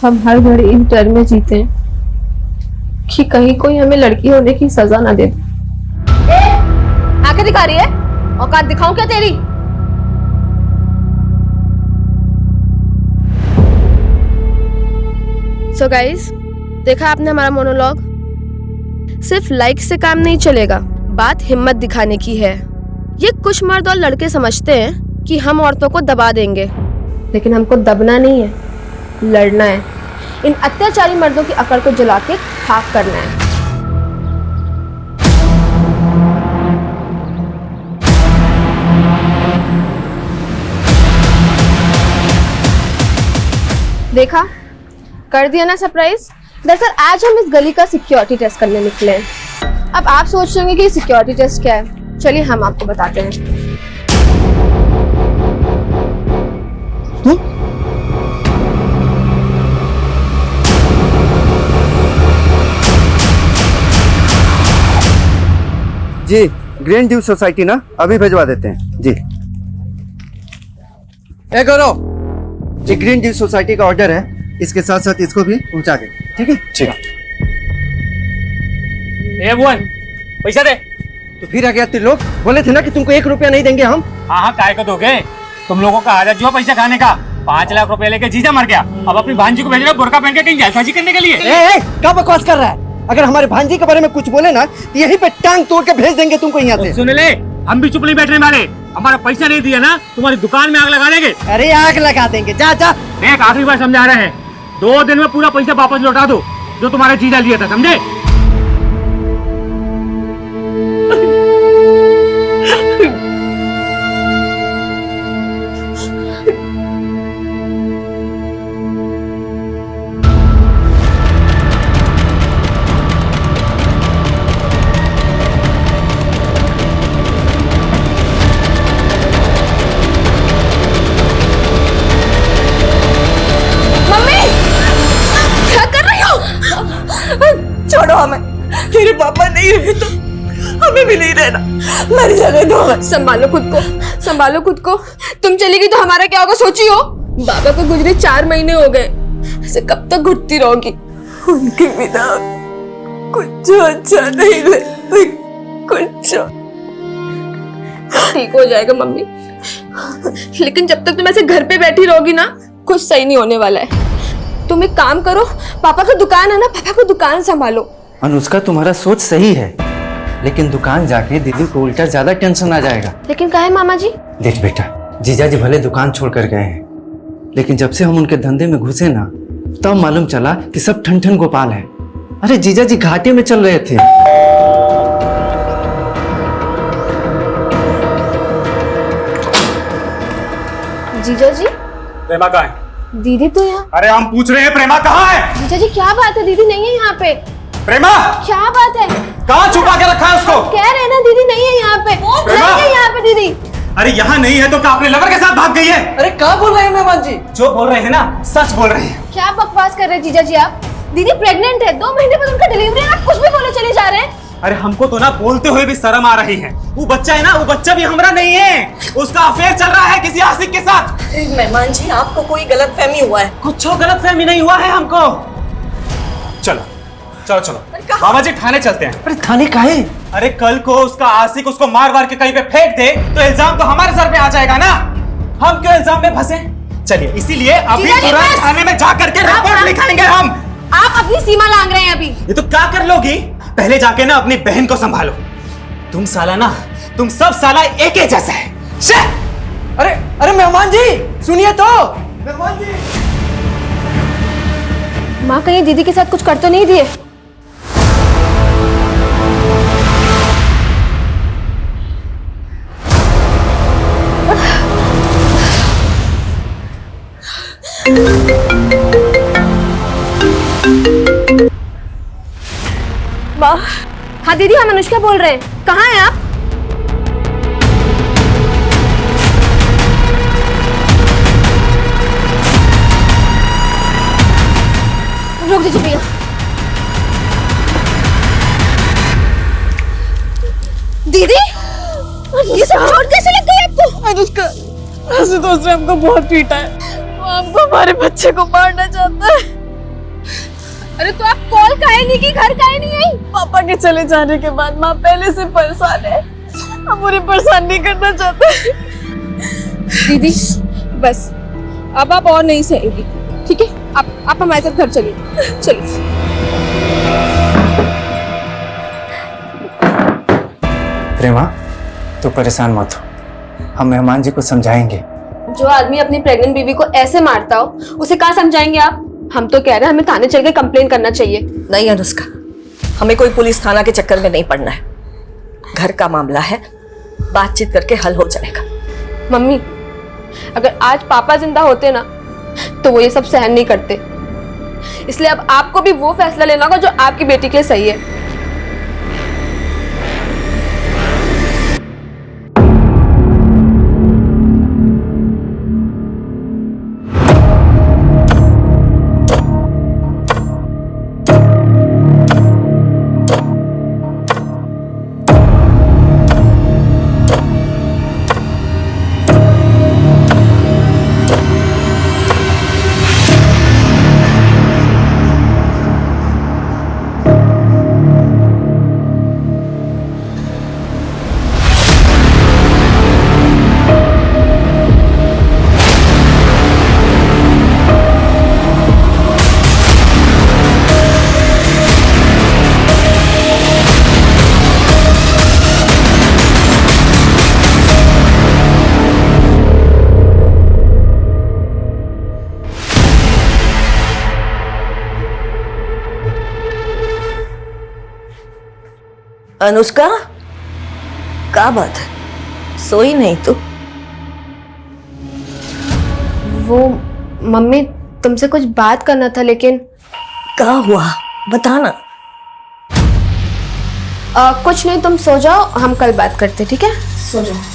हम हर घड़ी इस डर में जीते हैं कि कहीं कोई हमें लड़की होने की सजा ना दे। आंखें दिखा रही है? औकात दिखाऊं क्या तेरी? सो गाइस, देखा आपने हमारा मोनोलॉग। सिर्फ लाइक से काम नहीं चलेगा, बात हिम्मत दिखाने की है। ये कुछ मर्द और लड़के समझते हैं कि हम औरतों को दबा देंगे, लेकिन हमको दबना नहीं है, लड़ना है। इन अत्याचारी मर्दों की अकड़ को जला के खाक करना है। देखा, कर दिया ना सरप्राइज। दरअसल आज हम इस गली का सिक्योरिटी टेस्ट करने निकले हैं। अब आप सोच रहे होंगे कि सिक्योरिटी टेस्ट क्या है। चलिए हम आपको बताते हैं। जी, ग्रीन ड्यू सोसाइटी ना, अभी भिजवा देते हैं जी। ए गौरव, ये ग्रीन ड्यू सोसाइटी का ऑर्डर है, इसके साथ साथ इसको भी पहुंचा दे। ठीक है? ठीक। ए भुवन, पैसा दे। तो फिर आ गया तुम लोग, बोले थे ना कि तुमको 1 रुपया नहीं देंगे हम। हाँ हाँ, काय को दोगे? तुम लोगों का आदत जो है पैसा खाने का। 5 लाख रुपए लेके जीजा मर गया, अब अपनी भांजी को भेज रहे हो बुर्का पहन के कहीं जालसाजी करने के लिए। क्या बकवास कर रहा है? अगर हमारे भांजी के बारे में कुछ बोले ना तो यहीं पे टांग तोड़ के भेज देंगे तुमको यहाँ से। सुन ले, हम भी चुप नहीं बैठने वाले। हमारा पैसा नहीं दिया ना, तुम्हारी दुकान में आग लगा देंगे। अरे आग लगा देंगे, जा जा। एक आखिरी बार समझा रहे हैं, 2 दिन में पूरा पैसा वापस लौटा दो जो तुम्हारे जीजा लिया था, समझे? छोड़ो हमें, मेरे पापा नहीं रहे तो हमें भी नहीं रहना, मर जाने दो हमें। संभालो खुद को, संभालो खुद को। तुम चली गई तो हमारा क्या होगा सोची हो? बाबा को गुजरे 4 महीने हो गए, ऐसे कब तक घुटती रहोगी? उनके बिना कुछ अच्छा नहीं लगता, कुछ। ठीक हो जाएगा मम्मी, लेकिन जब तक तुम ऐसे घर पे बैठी रहोगी ना, कुछ सही नहीं होने वाला है। तुम एक काम करो, पापा का दुकान है ना, पापा को दुकान संभालो। अनुष्का, तुम्हारा सोच सही है, लेकिन दुकान जाके दीदी को उल्टा ज्यादा टेंशन आ जाएगा। लेकिन काहे मामा जी? देख बेटा, जीजा जी भले दुकान छोड़ कर गए हैं, लेकिन जब से हम उनके धंधे में घुसे ना, तब मालूम चला कि सब ठन ठन गोपाल है। अरे जीजा जी घाटे में चल रहे थे। जीजा जी, प्रेमा कहाँ है? दीदी तो यहाँ। अरे हम पूछ रहे हैं, प्रेमा कहाँ है? जीजा जी क्या बात है, दीदी नहीं है यहाँ पे। प्रेमा क्या बात है? कहाँ छुपा के रखा है उसको? कह रहे हैं ना दीदी नहीं है यहाँ पे, नहीं है यहाँ पे दीदी। अरे यहाँ नहीं है तो क्या अपने लवर के साथ भाग गई है? अरे क्या बोल रहे हैं मेहमान जी? जो बोल रहे हैं ना, सच बोल रहे हैं। क्या बकवास कर रहे हैं जीजा जी आप? दीदी प्रेग्नेंट है, 2 महीने बाद उनका डिलीवरी है, आप कुछ भी बोले चले जा रहे हैं। अरे हमको तो ना बोलते हुए भी शर्म आ रही है। वो बच्चा है ना, वो बच्चा भी हमारा नहीं है, उसका अफेयर चल रहा है किसी आशिक के साथ। मेहमान जी, आपको कोई गलतफहमी हुआ है? कुछ गलतफहमी नहीं हुआ है हमको। चलो चलो चलो बाबा जी, थाने चलते हैं। अरे थाने का है? अरे कल को उसका आशिक उसको मार मार के कहीं पे फेंक दे तो इल्जाम तो हमारे सर पे आ जाएगा ना। हम क्यों इल्जाम में फंसे? चलिए इसीलिए अभी तुरंत थाने में जा करके रिपोर्ट लिखाएंगे हम। आप अपनी सीमा लांघ रहे हैं अभी। ये तो क्या कर लोगी? पहले जाके ना अपनी बहन को संभालो। तुम साला ना, तुम सब साला एक ही जैसा है। अरे अरे मेहमान जी सुनिए तो। मेहमान जी, माँ कहीं दीदी के साथ कुछ कर तो नहीं दिए? माँ। हाँ दीदी, हम अनुष्का बोल रहे हैं, कहाँ हैं आप? रोक दीजिए भैया। दीदी, ये सब चोट कैसे लग गई आपको? अनुष्का, ऐसे तो उसने हमको बहुत पीटा है, वो हमको हमारे बच्चे को मारना चाहता है। अरे तो आप कॉल काहे नहीं की, घर काहे नहीं आई? पापा के चले जाने के बाद माँ पहले से परेशान है, अब उन्हें परेशान नहीं करना चाहते। दीदी बस, अब आप और नहीं सहेंगी, ठीक है? आप हमारे साथ घर चलिए, चलिए। प्रेमा, तू परेशान मत हो, हम मेहमान जी को समझाएंगे। जो आदमी अपनी प्रेग्नेंट बीवी को ऐसे मारता हो, उसे कहाँ समझाएंगे आप? हम तो कह रहे हैं हमें थाने चल के कंप्लेन करना चाहिए। नहीं अनुष्का, हमें कोई पुलिस थाना के चक्कर में नहीं पड़ना है। घर का मामला है, बातचीत करके हल हो जाएगा। मम्मी, अगर आज पापा जिंदा होते ना तो वो ये सब सहन नहीं करते, इसलिए अब आपको भी वो फैसला लेना होगा जो आपकी बेटी के लिए सही है। अनुष्का, क्या बात है, सोई नहीं तू? वो मम्मी, तुमसे कुछ बात करना था, लेकिन क्या हुआ बताना। कुछ नहीं, तुम सो जाओ, हम कल बात करते, ठीक है? सो जाओ।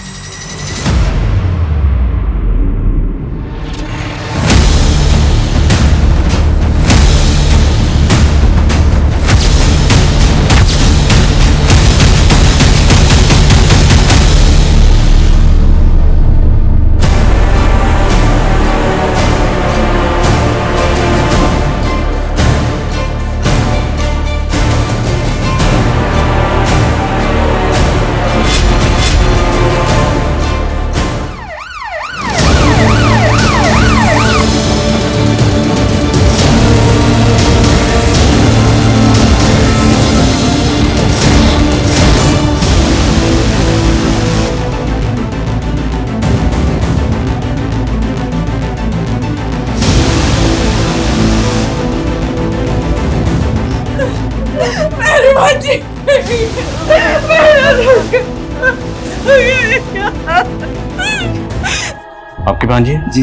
आपकी भांजी जी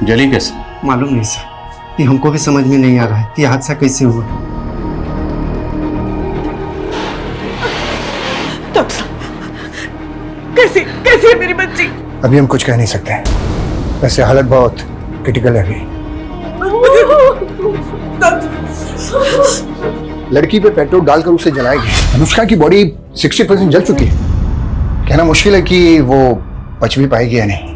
जली कैसे? मालूम नहीं सर, ये हमको भी समझ में नहीं आ रहा है, ये हादसा कैसे हुआ। कैसी कैसी है मेरी बच्ची? अभी हम कुछ कह नहीं सकते, वैसे हालत बहुत क्रिटिकल है अभी। लड़की पे पेट्रोल डालकर उसे जलाएंगे। अनुष्का की बॉडी 60% जल चुकी है, कहना मुश्किल है कि वो बच भी पाएगी या नहीं।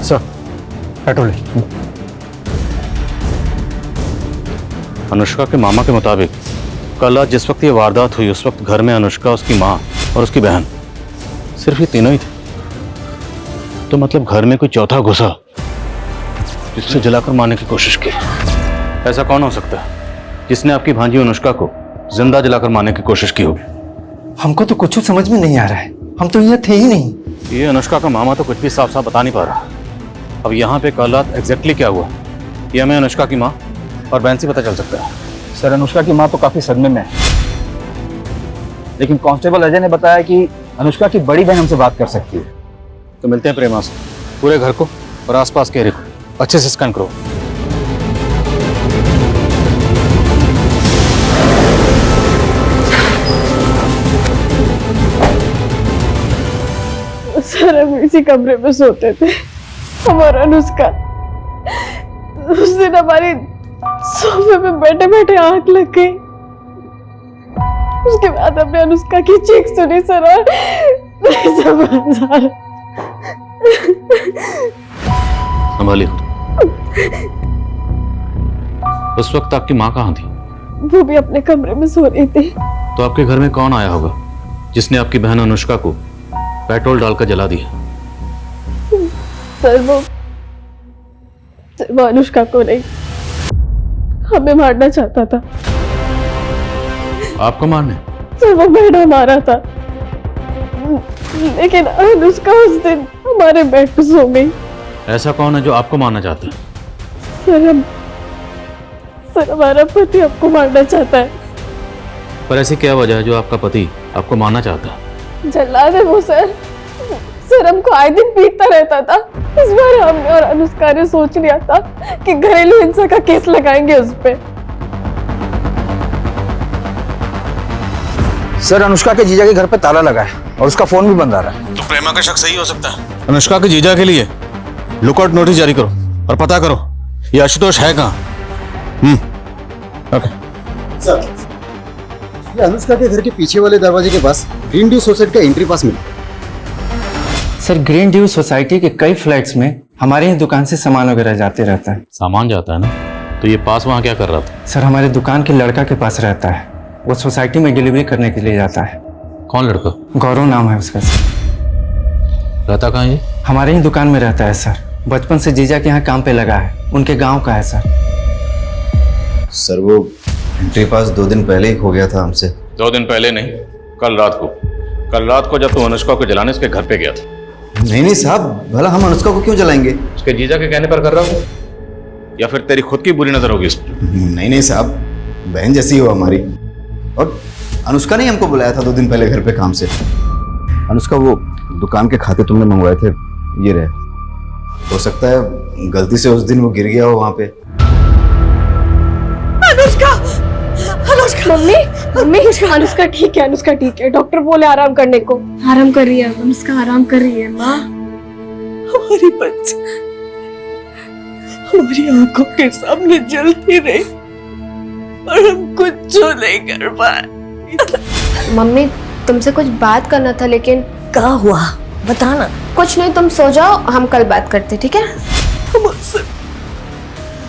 Sir petrol. अनुष्का के मामा के मुताबिक कल आज जिस वक्त ये वारदात हुई उस वक्त घर में अनुष्का, उसकी माँ और उसकी बहन, सिर्फ ये तीनों ही थे। तो मतलब घर में कोई चौथा घुसा जिससे जलाकर मारने की कोशिश की। ऐसा कौन हो सकता है जिसने आपकी भांजी अनुष्का को जिंदा जलाकर मारने की कोशिश की होगी? हमको तो कुछ समझ में नहीं आ रहा है। हम तो यहाँ थे ही नहीं। ये अनुष्का का मामा तो कुछ भी साफ साफ बता नहीं पा रहा। अब यहाँ पे कल रात एग्जैक्टली क्या हुआ ये हमें अनुष्का की माँ और बहन से पता चल सकता है। सर अनुष्का की माँ तो काफी सदमे में है, लेकिन कांस्टेबल अजय ने बताया कि अनुष्का की बड़ी बहन हमसे बात कर सकती है। तो मिलते हैं प्रेमा से। पूरे घर को और आसपास के एरिया को अच्छे से स्कैन करो। सर हम इसी कमरे में सोते थे, हमारा अनुष्का। उस दिन हमारी सोफे पे बैठे बैठे आंख लग गई। उसके बाद हमने अनुष्का की चीख सुनी सर, और नहीं समझ आ रहा। संभालिए। उस वक्त आपकी माँ कहाँ थी? वो भी अपने कमरे में सो रही थी। तो आपके घर में कौन आया होगा जिसने आपकी बहन अनुष्का को पेट्रोल डालकर जला दिया? सर वो अनुष्का को नहीं, हमें मारना चाहता था। आपको मारने? सर वो बेड मारा था, लेकिन अनुष्का उस दिन हमारे बेड पे सो गई। ऐसा कौन है जो आपको मारना चाहता है? सर हमारा पति आपको मारना चाहता है। पर ऐसी क्या वजह है जो आपका पति आपको मारना चाहता है? जल्लाद है वो सर। हमको आए दिन पीटता रहता था। इस बार हमने और अनुष्का ने सोच लिया था कि घरेलू हिंसा का केस लगाएंगे उस पे। सर अनुष्का के जीजा के घर पे ताला लगा है और उसका फोन भी बंद आ रहा है। तो प्रेमा का शक सही हो सकता है। अनुष्का के जीजा के लिए लुकआउट नोटिस जारी करो और पता करो ये आशुतोष है कहाँ। ओके सर, ये अनुष्का के घर के पीछे वाले दरवाजे के पास ग्रीन ड्यू सोसाइटी का एंट्री पास मिला। सर ग्रीन ड्यू सोसाइटी के कई फ्लैट्स में हमारे ही दुकान से सामान वगैरह जाते रहता है। सामान जाता है ना, तो ये पास वहाँ क्या कर रहा था? सर हमारे दुकान के लड़का के पास रहता है, वो सोसाइटी में डिलीवरी करने के लिए जाता है। कौन लड़का? गौरव नाम है उसका सर। रहता कहाँ ये? हमारे ही दुकान में रहता है सर, बचपन से जीजा के यहाँ काम पे लगा है, उनके गाँव का है सर। सर वो एंट्री पास 2 दिन पहले ही खो गया था हमसे। 2 दिन पहले नहीं, कल रात को जब तू अनुष्का को जलाने उसके घर पे गया था। नहीं साहब, भला हम अनुष्का को क्यों जलाएंगे? उसके जीजा के कहने पर कर रहा हूँ या फिर तेरी खुद की बुरी नजर होगी उस पर? नहीं साहब, बहन जैसी हो हमारी। और अनुष्का ने हमको बुलाया था 2 दिन पहले घर पे काम से। अनुष्का वो दुकान के खाते तुमने मंगवाए थे, ये रहे। हो सकता है गलती से उस दिन वो गिर गया हो वहां पे। अनुष्का मम्मी अनुष्का ठीक है, अनुष्का ठीक है। डॉक्टर बोले आराम करने को। आराम कर रही है अनुष्का, आराम कर रही है माँ। हमारी बच्ची हमारी आंखों के सामने जलती रही और हम कुछ नहीं कर पाए। मम्मी तुमसे कुछ बात करना था, लेकिन क्या हुआ बताना। कुछ नहीं, तुम सो जाओ, हम कल बात करते, ठीक है? मुझसे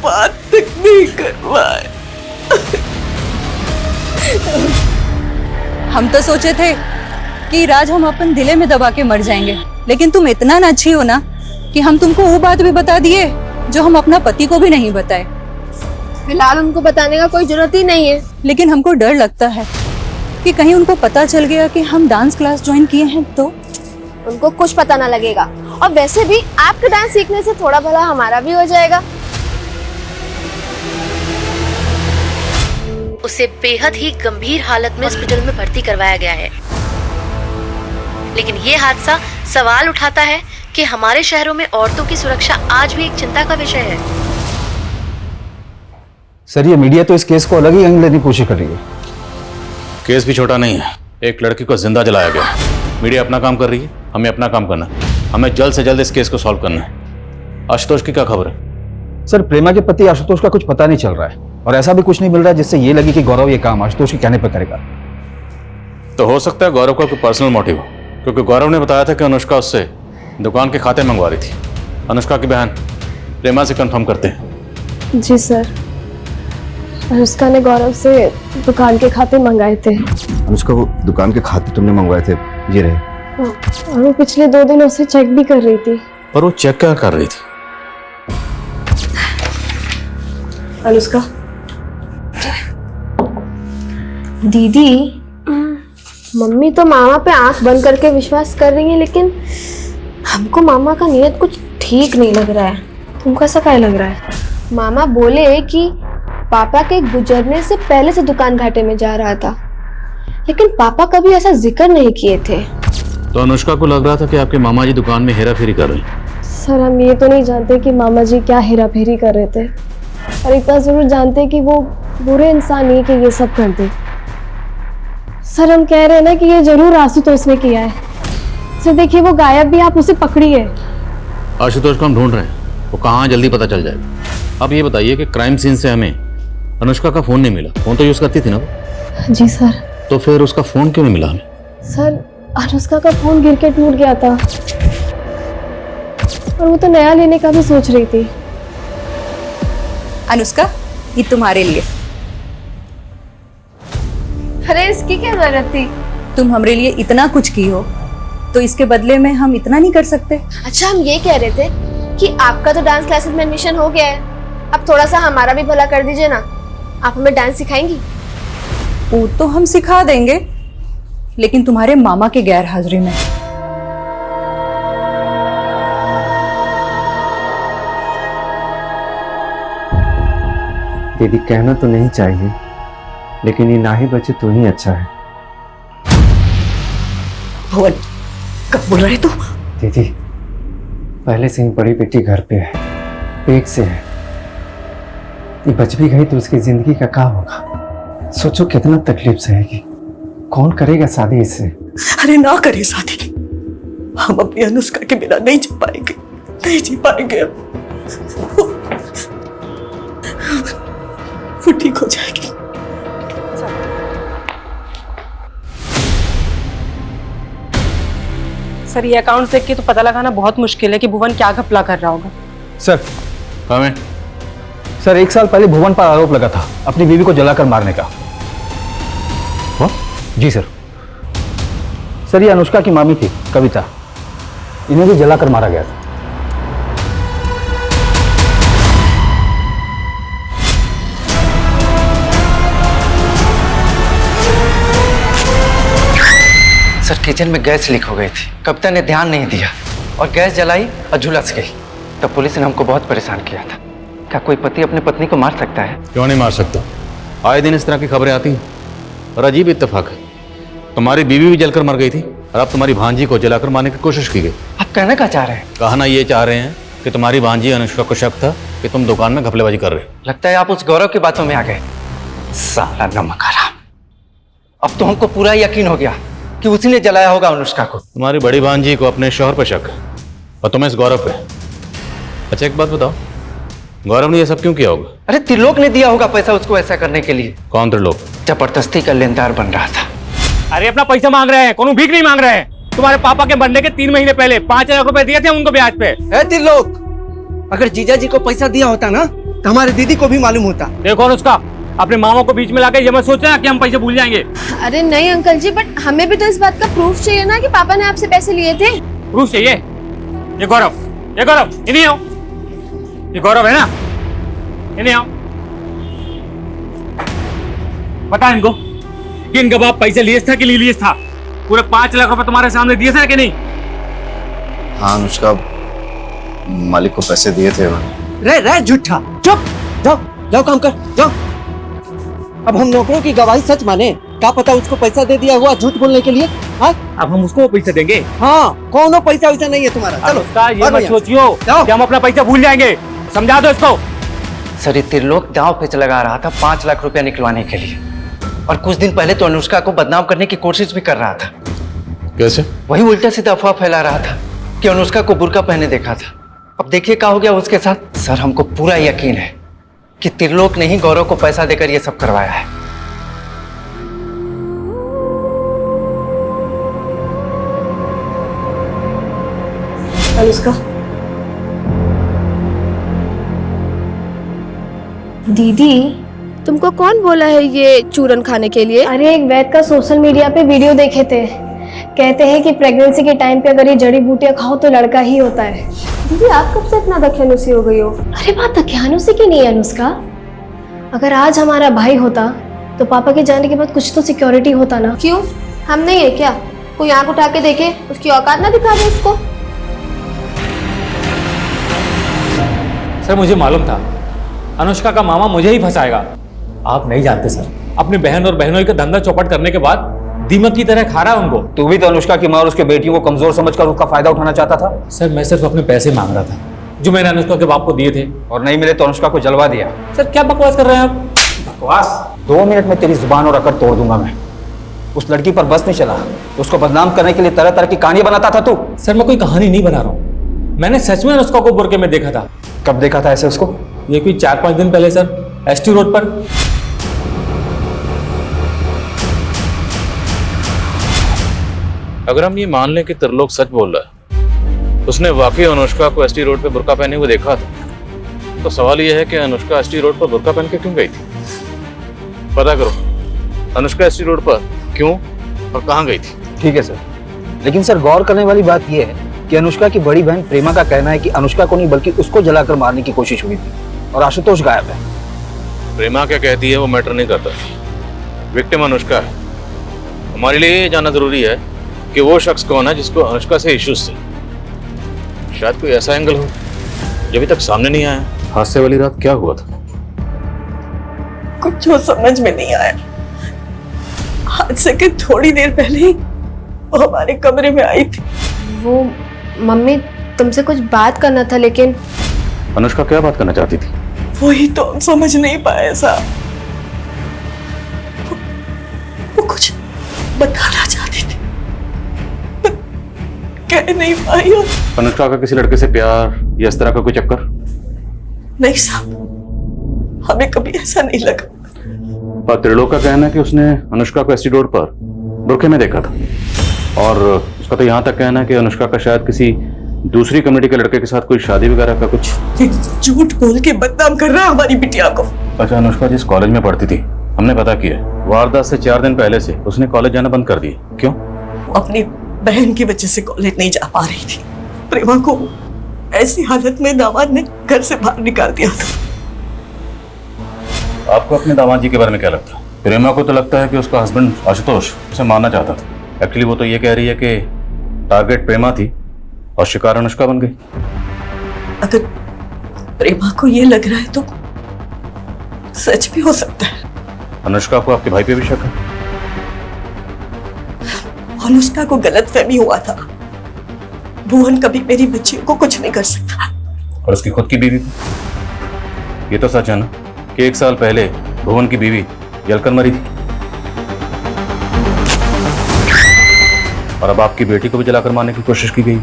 बात तक नहीं कर पाए। हम तो सोचे थे कि राज हम अपन दिले में दबा के मर जाएंगे, लेकिन तुम इतना ना अच्छी हो ना कि हम तुमको वो बात भी बता दिए जो हम अपना पति को भी नहीं बताए। फिलहाल उनको बताने का कोई जरूरत ही नहीं है। लेकिन हमको डर लगता है कि कहीं उनको पता चल गया कि हम डांस क्लास ज्वाइन किए हैं तो। उनको कुछ पता ना लगेगा, और वैसे भी आपका डांस सीखने से थोड़ा भला हमारा भी हो जाएगा। उसे बेहद ही गंभीर हालत में हॉस्पिटल में भर्ती करवाया गया है। लेकिन ये हादसा सवाल उठाता है कि हमारे शहरों में औरतों की सुरक्षा आज भी एक चिंता का विषय है। सर ये मीडिया तो इस केस को अलग ही एंगल लेने की कोशिश कर रही है। केस भी छोटा नहीं है, एक लड़की को जिंदा जलाया गया। मीडिया अपना काम कर रही है, हमें अपना काम करना है। हमें जल्द से जल्द इस केस को सॉल्व करना है। आशुतोष की क्या खबर है? सर प्रेमा के पति आशुतोष का कुछ पता नहीं चल रहा है और ऐसा भी कुछ नहीं मिल रहा है जिससे ये लगे कि गौरव ये काम आशुतोष के कहने पर करेगा। तो हो सकता है गौरव का कोई पर्सनल मोटिव हो, क्योंकि गौरव ने बताया था कि अनुष्का उससे दुकान के खाते मंगवा रही थी। अनुष्का की बहन प्रेमा से कंफर्म करते हैं। जी सर, अनुष्का ने गौरव से दुकान के खाते मंगाए थे। अनुष्का वो दुकान के खाते तुमने मंगवाए थे, ये रहे। और वो पिछले 2 दिनों से चेक भी कर रही थी। और वो चेक क्या कर रही थी? अनुष्का दीदी, मम्मी तो मामा पे आंख बंद करके विश्वास कर रही है, लेकिन हमको मामा का नीयत कुछ ठीक नहीं लग रहा है। तुमको ऐसा क्या लग रहा है? मामा बोले कि पापा के गुजरने से पहले से दुकान घाटे में जा रहा था, लेकिन पापा कभी ऐसा जिक्र नहीं किए थे। तो अनुष्का को लग रहा था कि आपके मामा जी दुकान में हेरा फेरी कर रहे हैं। सर हम ये तो नहीं जानते कि मामा जी क्या हेरा फेरी कर रहे थे, और इतना जरूर जानते कि वो बुरे इंसान नहीं कि ये सब कर दे। सर हम कह रहे हैं ना कि ये जरूर आशुतोष ने किया है। सर देखिए वो गायब भी, आप उसे पकड़िए। आशुतोष को हम ढूंढ रहे हैं, वो कहाँ है जल्दी पता चल जाएगा। अब ये बताइए कि क्राइम सीन से हमें अनुष्का का फोन नहीं मिला। फोन तो यूज करती थी ना वो? जी सर। तो फिर उसका फोन क्यों नहीं मिला हमें? सर अनुष्का का फोन गिर के टूट गया था, और वो तो नया लेने का भी सोच रही थी। अनुष्का, ये तुम्हारे लिए। अरे इसकी क्या जरूरत थी? तुम हमारे लिए इतना कुछ की हो, तो इसके बदले में हम इतना नहीं कर सकते? अच्छा हम ये कह रहे थे कि आपका तो डांस क्लासेस में एडमिशन हो गया है, अब थोड़ा सा हमारा भी भला कर दीजिए ना। आप हमें डांस सिखाएंगी? वो तो हम सिखा देंगे, लेकिन तुम्हारे मामा के गैर हाजिरी में। दीदी कहना तो नहीं चाहिए, लेकिन ये ना ही बचे तो ही अच्छा है। भुवन, कब बोल रहे तू? दीदी पहले से ही बड़ी बेटी घर पे है, पेट से है। ये बच भी गई तो उसकी जिंदगी का क्या होगा? सोचो कितना तकलीफ सहेगी। कौन करेगा शादी इससे? अरे ना करे शादी, हम अपनी अनुष्का के बिना नहीं जी पाएंगे, नहीं जी पाएंगे। वो ठीक हो जाएगी। सर ये अकाउंट देख के तो पता लगाना बहुत मुश्किल है कि भुवन क्या घपला कर रहा होगा। सर सर 1 साल पहले भुवन पर आरोप लगा था अपनी बीवी को जलाकर मारने का। जी सर। सर ये अनुष्का की मामी थी कविता, इन्हें भी जलाकर मारा गया था। सर किचन में गैस लीक हो गई थी, कविता ने ध्यान नहीं दिया और गैस जलाई और झुलस गई। तब पुलिस ने हमको बहुत परेशान किया था। क्या कोई पति अपनी पत्नी को मार सकता है? क्यों नहीं मार सकता? आए दिन इस तरह की खबरें आती हैं और अजीब इत्तेफाक है, तुम्हारी बीवी भी जलकर मर गई थी और अब तुम्हारी भांजी को जलाकर मारने की कोशिश की गई। आप कहना क्या चाह रहे हैं? कहना ये चाह रहे हैं कि तुम्हारी भांजी अनुष्का को शक था कि तुम दुकान में घपलेबाजी कर रहे हो। लगता है आप उस गौरव की बातों में आ गए। साला नमक हराम। अब तो हमको पूरा यकीन हो गया कि उसी ने जलाया होगा अनुष्का को। तुम्हारी बड़ी भांजी को अपने शौहर पर शक है और तुम्हें इस गौरव पे। अच्छा एक बात बताओ, गौरव ने ये सब क्यों किया होगा? अरे त्रिलोक ने दिया होगा पैसा उसको ऐसा करने के लिए। कौन त्रिलोक? जबरदस्ती का लेनदार बन रहा था। अरे अपना पैसा मांग रहे हैं, कोनो भीख नहीं मांग रहे हैं। तुम्हारे पापा के मरने के 3 महीने पहले 5 लाख रुपए दिए थे उनको ब्याज पे। त्रिलोक, अगर जीजा जी को पैसा दिया होता ना तो हमारे दीदी को भी मालूम होता। देखो उसका अपने मामा को बीच में लाके ये मत सोचना कि हम पैसे भूल जाएंगे। अरे नहीं अंकल जी, बट हमें भी तो इस बात का प्रूफ चाहिए ना कि पापा ने आपसे पैसे लिए थे। प्रूफ चाहिए? ये गौरव, इन्हीं आओ। ये गौरव है ना, इन्हीं आओ। बता इनको कि इनका बाप पैसे लिए था कि नहीं लिए था। पूरे 5 लाख रुपए तुम्हारे सामने दिए थे कि नहीं? हाँ अनुष्का मालिक को पैसे दिए थे। रे झूठा, चुप। जाओ जाओ काम कर जाओ। अब हम नौकरों की गवाही सच माने? क्या पता उसको पैसा दे दिया हुआ झूठ बोलने के लिए। हाँ अब हम उसको पैसे देंगे? हाँ, कौनो पैसा वैसा नहीं है तुम्हारा। चलो उसका ये मत सोचियो कि हम अपना पैसा भूल जाएंगे। समझा दो इसको। सर ये त्रिलोक दांव पे लगा रहा था 5 लाख रुपया निकलवाने के लिए, और कुछ दिन पहले तो अनुष्का को बदनाम करने की कोशिश भी कर रहा था। कैसे? वही उल्टा सीधा अफवाह फैला रहा था कि अनुष्का को बुर्का पहने देखा था। अब देखिए क्या हो गया उसके साथ। सर हमको पूरा यकीन है कि त्रिलोक ने ही गौरव को पैसा देकर ये सब करवाया है। अनुष्का, दीदी तुमको कौन बोला है ये चूरन खाने के लिए? अरे एक वैद का सोशल मीडिया पे वीडियो देखे थे, कहते हैं कि प्रेगनेंसी के टाइम पे अगर ये जड़ी बूटियां खाओ तो लड़का ही होता है। दीदी आप कब से इतना दख्यानुसी हो गई हो? अरे बात दख्यानुसी की नहीं है अनुष्का। अगर आज हमारा भाई होता तो पापा के जाने के बाद कुछ तो सिक्योरिटी होता ना। क्यों? हम नहीं है क्या? कोई आंख उठा के देखे, उसकी औकात ना दिखा दे उसको। सर मुझे मालूम था अनुष्का का मामा मुझे ही फंसाएगा। आप नहीं जानते सर, अपनी बहन और बहनोई का धंधा चौपट करने के बाद दीमक की तरह खा रहा है उनको। तू भी तो अनुष्का की माँ और उसके बेटियों को कमजोर समझकर उसका फायदा उठाना चाहता था। सर मैं सिर्फ अपने पैसे मांग रहा था जो मैंने अनुष्का के बाप को दिए थे। और नहीं मिले तो अनुष्का को जलवा दिया। सर क्या बकवास कर रहे हैं आप? बकवास? 2 मिनट में तेरी जुबान और अकड़ तोड़ दूंगा मैं। उस लड़की पर बस नहीं चला, उसको बदनाम करने के लिए तरह तरह की कहानी बनाता था तू। सर मैं कोई कहानी नहीं बना रहा हूँ, मैंने सच में अनुष्का को बुरके में देखा था। कब देखा था ऐसे उसको? ये कोई 4-5 दिन पहले सर, एसटी रोड पर। अगर हम ये मान लें कि त्रिलोक सच बोल रहा है, उसने वाकई अनुष्का को एसटी रोड पे बुर्का पहने हुए देखा था, तो सवाल यह है कि अनुष्का एसटी रोड पर बुर्का पहन के क्यों गई थी? पता करो अनुष्का एसटी रोड पर क्यों और कहाँ गई थी। ठीक है सर, लेकिन सर गौर करने वाली बात यह है कि अनुष्का की बड़ी बहन प्रेमा का कहना है कि अनुष्का को नहीं बल्कि उसको जलाकर मारने की कोशिश हुई थी और आशुतोष गायब है। प्रेमा क्या कहती है वो मैटर नहीं करता, विक्टिम अनुष्का है। हमारे लिए ये जानना जरूरी है कि वो शख्स कौन है जिसको अनुष्का से इश्यूज थे। शायद कोई ऐसा एंगल हो जो अभी तक सामने नहीं आया। हादसे वाली रात क्या हुआ था? कुछ जो समझ में नहीं आया। हादसे के थोड़ी देर पहले ही वो हमारे कमरे में आई थी। वो मम्मी तुमसे कुछ बात करना था, लेकिन अनुष्का क्या बात करना चाहती थी? वही तो हम समझ नहीं पाए साहब। वो कुछ बताना चाहती थी, कह नहीं पाई। अनुष्का का किसी लड़के से प्यार या इस तरह का कोई चक्कर? नहीं साहब, हमें कभी ऐसा नहीं लगा। पर त्रिलोक का कहना है कि उसने अनुष्का को एसटी रोड पर बुरखे में देखा था, और उसका तो यहाँ तक कहना है कि अनुष्का का शायद किसी दूसरी कम्युनिटी के लड़के के साथ कोई शादी वगैरह का कुछ। झूठ बोल के बदनाम कर रहा है हमारी बिटिया को। अच्छा, अनुष्का जिस कॉलेज में पढ़ती थी हमने पता किया, वारदात से 4 दिन पहले से उसने कॉलेज जाना बंद कर दिया। क्यों? वो अपनी बहन की वजह से कॉलेज नहीं जा पा रही थी। प्रेमा को ऐसी हालत में दामाद ने घर से बाहर निकाल दिया था। आपको अपने दामाद जी के बारे में क्या लगता है? प्रेमा को तो लगता है कि उसका हस्बैंड आशुतोष उसे मारना चाहता था। एक्चुअली वो तो ये कह रही है कि टारगेट प्रेमा थी और शिकार अनुष्का बन गई। अगर प्रेमा को ये लग रहा है तो सच भी हो सकता है। अनुष्का को आपके भाई पे भी शक है? अनुष्का को गलतफहमी हुआ था, भुवन कभी मेरी बच्ची को कुछ नहीं कर सकता। और उसकी खुद की बीवी को? ये तो सच है ना कि 1 साल पहले भुवन की बीवी जलकर मरी थी, और अब आपकी बेटी को भी जलाकर मारने की कोशिश की गई।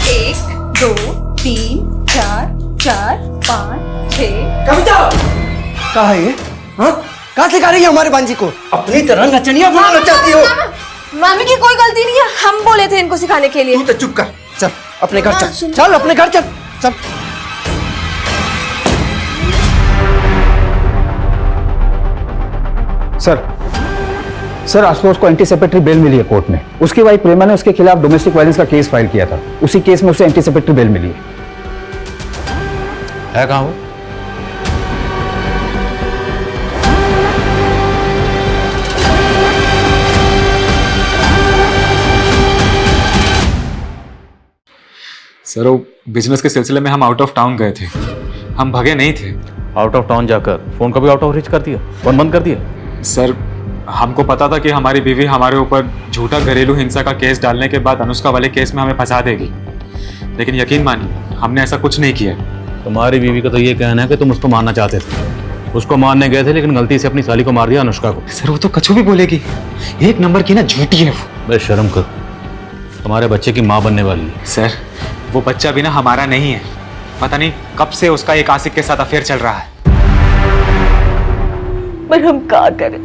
1 2 3 4 4 5 6। कविता कहाँ है ये? हाँ, कहाँ सिखा रही है हमारे बांजी को? अपनी तरह नचनिया बुलाना चाहती हो? मामी की कोई गलती नहीं है, हम बोले थे इनको सिखाने के लिए। तू तो चुप कर, चल अपने घर चल, चल अपने घर चल, चल। सर आशुतोष को एंटीसेपेटरी बेल मिली है कोर्ट में। उसकी वाइफ प्रेमा ने उसके खिलाफ डोमेस्टिक वायलेंस का केस फाइल किया था। उसी केस में उसे एंटीसेपेटरी बेल मिली है। कहाँ वो? सर वो बिजनेस के सिलसिले में हम आउट ऑफ टाउन गए थे, हम भगे नहीं थे। आउट ऑफ टाउन जाकर फोन का भी आउट ऑफ रीच कर दिया, फोन बंद कर दिया? सर हमको पता था कि हमारी बीवी हमारे ऊपर झूठा घरेलू हिंसा का केस डालने के बाद अनुष्का वाले केस में हमें फंसा देगी, लेकिन यकीन मानिए हमने ऐसा कुछ नहीं किया। तुम्हारी बीवी का तो ये कहना है कि तुम उसको मारना चाहते थे, उसको मारने गए थे लेकिन गलती से अपनी साली को मार दिया, अनुष्का को। सर वो तो कछु भी बोलेगी, 1 नंबर की ना झूठी है वो। बे शर्म कर, तुम्हारे बच्चे की माँ बनने वाली है। सर वो बच्चा भी ना हमारा नहीं है, पता नहीं कब से उसका एक आशिक के साथ अफेयर चल रहा है। पर हम क्या करें,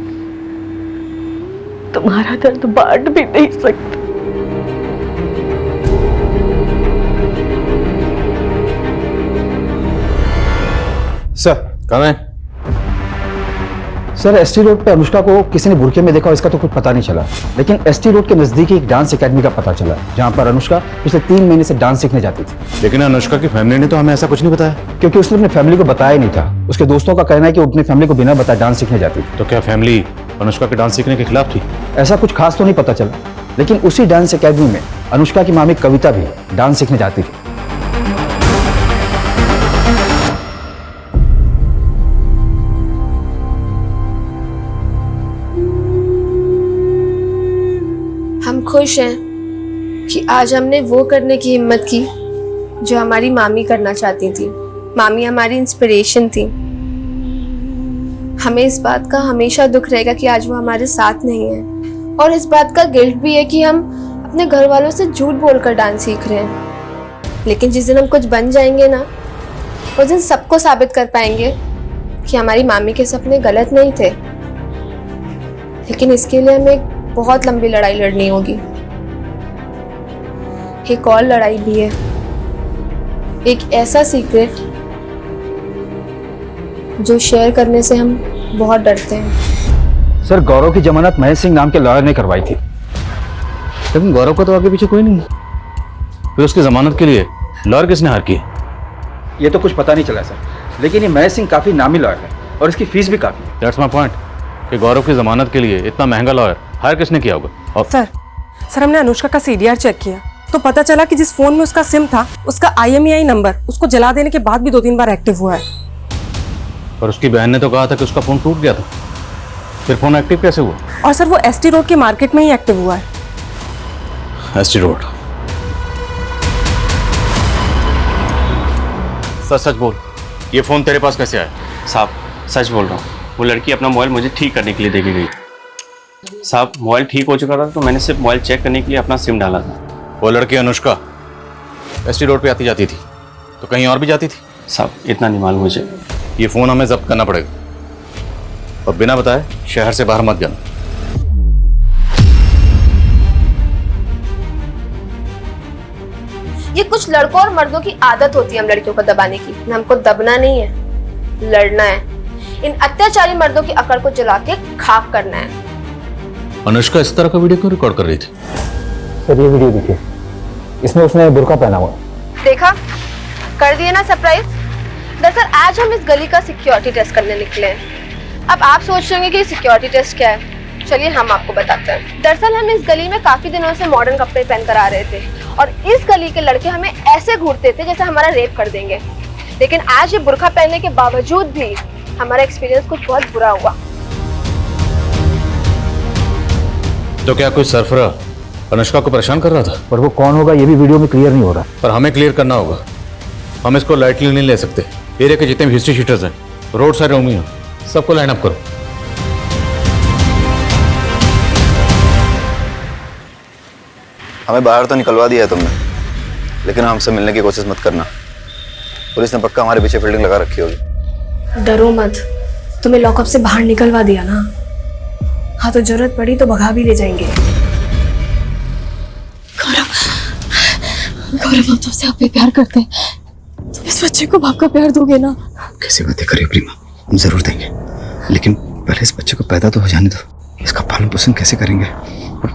तुम्हारा दर्द बांट भी नहीं सकते। सर कहाँ है? सर एसटी रोड पे अनुष्का को किसी ने बुरके में देखा, इसका तो कुछ पता नहीं चला, लेकिन एसटी रोड के नजदीक एक डांस एकेडमी का पता चला जहां पर अनुष्का पिछले 3 महीने से डांस सीखने जाती थी। लेकिन अनुष्का की फैमिली ने तो हमें ऐसा कुछ नहीं बताया। क्योंकि उसने अपनी फैमिली को बताया नहीं था। उसके दोस्तों का कहना है कि वो अपनी फैमिली को बिना बताए डांस सीखने जाती थी। तो क्या फैमिली अनुष्का के डांस सीखने के खिलाफ थी? ऐसा कुछ खास तो नहीं पता चला, लेकिन उसी डांस एकेडमी में अनुष्का की मामी कविता भी डांस सीखने जाती थी। हम खुश हैं कि आज हमने वो करने की हिम्मत की जो हमारी मामी करना चाहती थी। मामी हमारी इंस्पिरेशन थी। हमें इस बात का हमेशा दुख रहेगा कि आज वो हमारे साथ नहीं है, और इस बात का गिल्ट भी है कि हम अपने घर वालों से झूठ बोलकर डांस सीख रहे हैं। लेकिन जिस दिन हम कुछ बन जाएंगे ना, उस दिन सबको साबित कर पाएंगे कि हमारी मामी के सपने गलत नहीं थे। लेकिन इसके लिए हमें एक बहुत लंबी लड़ाई लड़नी होगी। एक और लड़ाई भी है, एक ऐसा सीक्रेट जो शेयर करने से हम बहुत डरते हैं। सर, गौरव की जमानत महेश सिंह नाम के लॉयर ने करवाई थी। लेकिन गौरव का तो आगे पीछे कोई नहीं है, फिर उसकी जमानत के लिए लॉयर किसने हायर की? ये तो कुछ पता नहीं चला सर, लेकिन ये महेश सिंह काफी नामी लॉयर है और इसकी फीस भी काफी। दैट्स माय पॉइंट कि गौरव की जमानत के लिए इतना महंगा लॉयर हायर किसने किया होगा? और सर हमने अनुष्का का CDR चेक किया तो पता चला कि जिस फोन में उसका सिम था, उसका IMEI नंबर उसको जला देने के बाद भी 2-3 बार एक्टिव हुआ है। और उसकी बहन ने तो कहा था कि उसका फोन टूट गया था, फिर फोन एक्टिव कैसे हुआ? और सर वो ST रोड के मार्केट में ही एक्टिव हुआ है। ST road? सच बोल, ये फोन तेरे पास कैसे आया? साहब सच बोल रहा हूँ, वो लड़की अपना मोबाइल मुझे ठीक करने के लिए दे के गई। साहब मोबाइल ठीक हो चुका था तो मैंने सिर्फ मोबाइल चेक करने के लिए अपना सिम डाला था। वो लड़की अनुष्का ST रोड पे आती जाती थी तो कहीं और भी जाती थी? साहब इतना नहीं मालूम मुझे। ये फोन हमें जब्त करना पड़ेगा और बिना बताए शहर से बाहर मत जाना। ये कुछ लड़कों और मर्दों की आदत होती है हम लड़कियों को दबाने की। हमको दबना नहीं है, लड़ना है। इन अत्याचारी मर्दों की अकड़ को जला के खाक करना है। अनुष्का इस तरह का वीडियो क्यों रिकॉर्ड कर रही थी? सर ये वीडियो देखिए, इसमें उसने बुर्का पहना हुआ। देखा, कर दिए ना सरप्राइज। दरअसल आज हम इस गली का सिक्योरिटी टेस्ट करने निकले हैं। अब आप सोच रहे होंगे कि सिक्योरिटी टेस्ट क्या है, चलिए हम आपको बताते हैं। दरअसल हम इस गली में काफी दिनों से मॉडर्न कपड़े पहन कर आ रहे थे और इस गली के लड़के हमें ऐसे घूरते थे जैसे हमारा रेप कर देंगे। लेकिन आज ये बुर्का पहनने के बावजूद भी हमारा एक्सपीरियंस कुछ बहुत बुरा हुआ। तो क्या कोई सरफरा अनुष्का को परेशान कर रहा था? पर वो कौन होगा ये भी वीडियो में क्लियर नहीं हो रहा। पर हमें क्लियर करना होगा, हम इसको लाइटली नहीं ले सकते। एरिया के जितने भी हिस्ट्री शीटर्स हैं, रोड साइड रोमी हैं, सबको लाइन अप करो। हमें बाहर तो निकलवा दिया है तुमने, लेकिन हमसे मिलने की कोशिश मत करना। पुलिस ने पक्का हमारे पीछे फील्डिंग लगा रखी होगी। डरो मत, तुम्हें लॉकअप से बाहर निकलवा दिया ना। हाँ तो जरूरत पड़ी तो भगा भी ले जाएंगे। गौरव हम तुमसे आप प्यार करते हैं, तुम इस बच्चे को बाप का प्यार दोगे ना? कैसी बातें करिए प्रीमा, हम जरूर देंगे, लेकिन पहले इस बच्चे को पैदा तो हो जाने दो। इसका पालन पोषण कैसे करेंगे और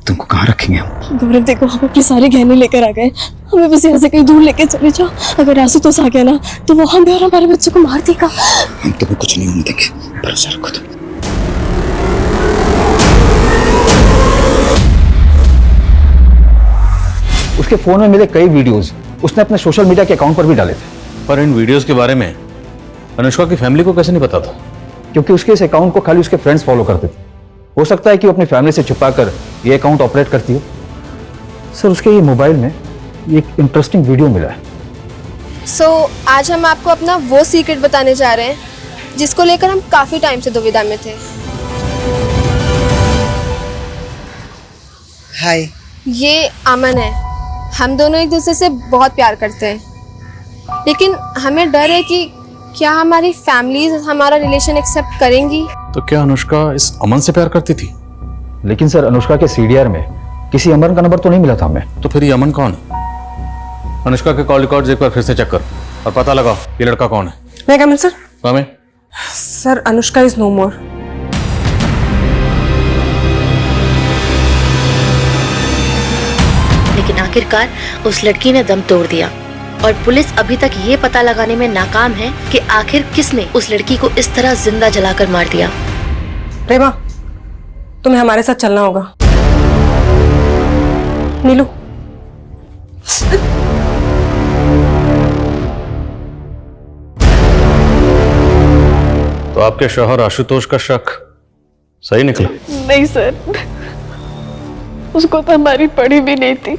तुमको कहाँ रखेंगे हम? गौरव देखो, हम अपने सारे गहने लेकर आ गए, हमें बस यहाँ से कहीं दूर लेके चले जाओ। अगर आशुतोष आ गया ना तो वो हमें और हमारे बच्चे को मार देगा। हम तुम्हें कुछ नहीं होने देंगे, भरोसा रखो तुम। उसके फोन में मिले कई वीडियोस उसने अपने सोशल मीडिया के अकाउंट पर भी डाले थे। पर इन वीडियोस के बारे में अनुष्का की फैमिली को कैसे नहीं पता था? क्योंकि उसके इस अकाउंट को खाली उसके फ्रेंड्स फॉलो करते थे। हो सकता है कि वो अपनी फैमिली से छुपाकर ये अकाउंट ऑपरेट करती हो। सर उसके ये मोबाइल में एक इंटरेस्टिंग वीडियो मिला है। सो आज हम आपको अपना वो सीक्रेट बताने जा रहे हैं जिसको लेकर हम काफी टाइम से दुविधा में थे। हाय, ये अमन है। हम दोनों एक दूसरे से बहुत प्यार करते हैं, लेकिन हमें डर है कि क्या हमारी फैमिलीज हमारा रिलेशन एक्सेप्ट करेंगी। तो क्या अनुष्का इस अमन से प्यार करती थी? लेकिन सर अनुष्का के CDR में किसी अमन का नंबर तो नहीं मिला था हमें। तो फिर ये अमन कौन है? अनुष्का के कॉल रिकॉर्ड्स एक बार फिर से चेक कर और पता लगाओ ये लड़का कौन है। मैं come sir? Come sir Anushka is no more. लेकिन आखिरकार उस लड़की ने दम तोड़ दिया और पुलिस अभी तक ये पता लगाने में नाकाम है कि आखिर किसने उस लड़की को इस तरह जिंदा जलाकर मार दिया। प्रेमा, तुम्हें हमारे साथ चलना होगा। नीलू, तो आपके शौहर आशुतोष का शक सही निकला? नहीं सर, उसको तो हमारी पड़ी भी नहीं थी,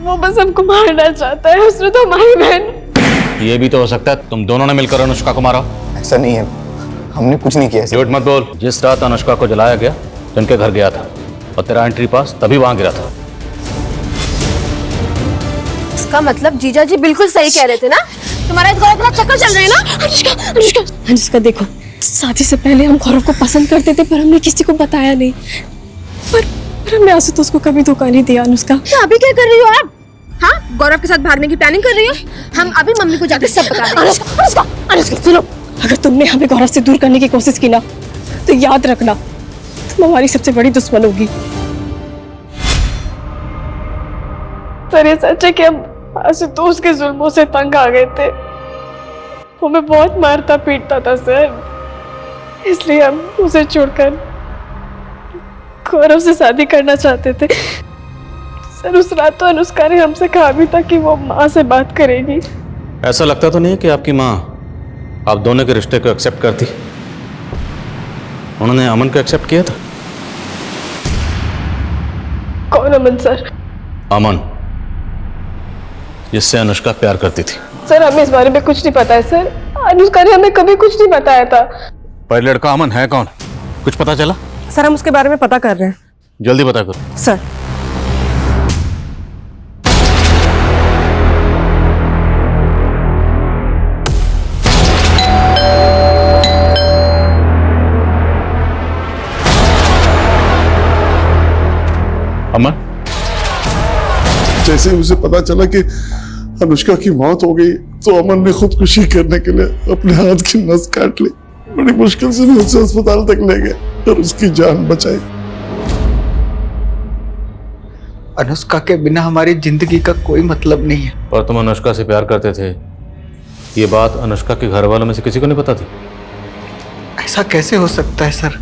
वो बस हमको मारना चाहता है। उसने तो हमारी बहन। ये भी तो हो सकता है तुम दोनों ने मिलकर अनुष्का को मारा। ऐसा नहीं है, हमने कुछ नहीं किया। झूठ मत बोल। जिस रात अनुष्का को जलाया गया तो उनके घर गया था और तेरा एंट्री पास तभी वहां गिरा था। इसका मतलब जीजा जी बिल्कुल सही कह रहे थे ना? तुम्हारा इस गौरव का चक्कर चल रहा है ना? अनुष्का देखो, शादी से पहले हम गौरव को पसंद करते थे, पर हमने किसी को बताया नहीं। पर हमने आशुतोष को कभी धोखा नहीं दिया। अनुष्का, तो अभी क्या कर रही हो आप? हाँ, गौरव के साथ भागने की प्लानिंग कर रही हो? हम अभी मम्मी को जाकर सब बता देंगे। अनुष्का सुनो, अगर तुमने हमें गौरव से दूर करने की कोशिश की ना, तो याद रखना तुम हमारी सबसे बड़ी दुश्मन होगी। सर, ये सच है कि हम आशुतोष के जुल्मों से तंग आ गए थे। वो हमें बहुत मारता पीटता था सर, इसलिए हम उसे छोड़कर गौरव से शादी करना चाहते थे। सर, उस रात तो अनुष्का ने हमसे कहा भी था कि वो माँ से बात करेगी। ऐसा लगता तो नहीं है कि आपकी माँ आप दोनों के रिश्ते को एक्सेप्ट करती? उन्होंने अमन को एक्सेप्ट किया था। कौन अमन सर? अमन, जिससे अनुष्का प्यार करती थी। सर, हमें इस बारे में कुछ नहीं पता है सर। अनुष्का ने हमें कभी कुछ नहीं बताया था। पर लड़का अमन है कौन, कुछ पता चला? सर, हम उसके बारे में पता कर रहे हैं। जल्दी पता करो। सर, अमन, जैसे मुझे पता चला कि अनुष्का की मौत हो गई तो अमन ने खुदकुशी करने के लिए अपने हाथ की नस काट ली। बड़ी मुश्किल से मैं उसे अस्पताल तक ले गया और उसकी जान बचाई। अनुष्का के बिना हमारी जिंदगी का कोई मतलब नहीं है। पर तुम अनुष्का से प्यार करते थे, ये बात अनुष्का के घर वालों में से किसी को नहीं पता थी? ऐसा कैसे हो सकता है सर?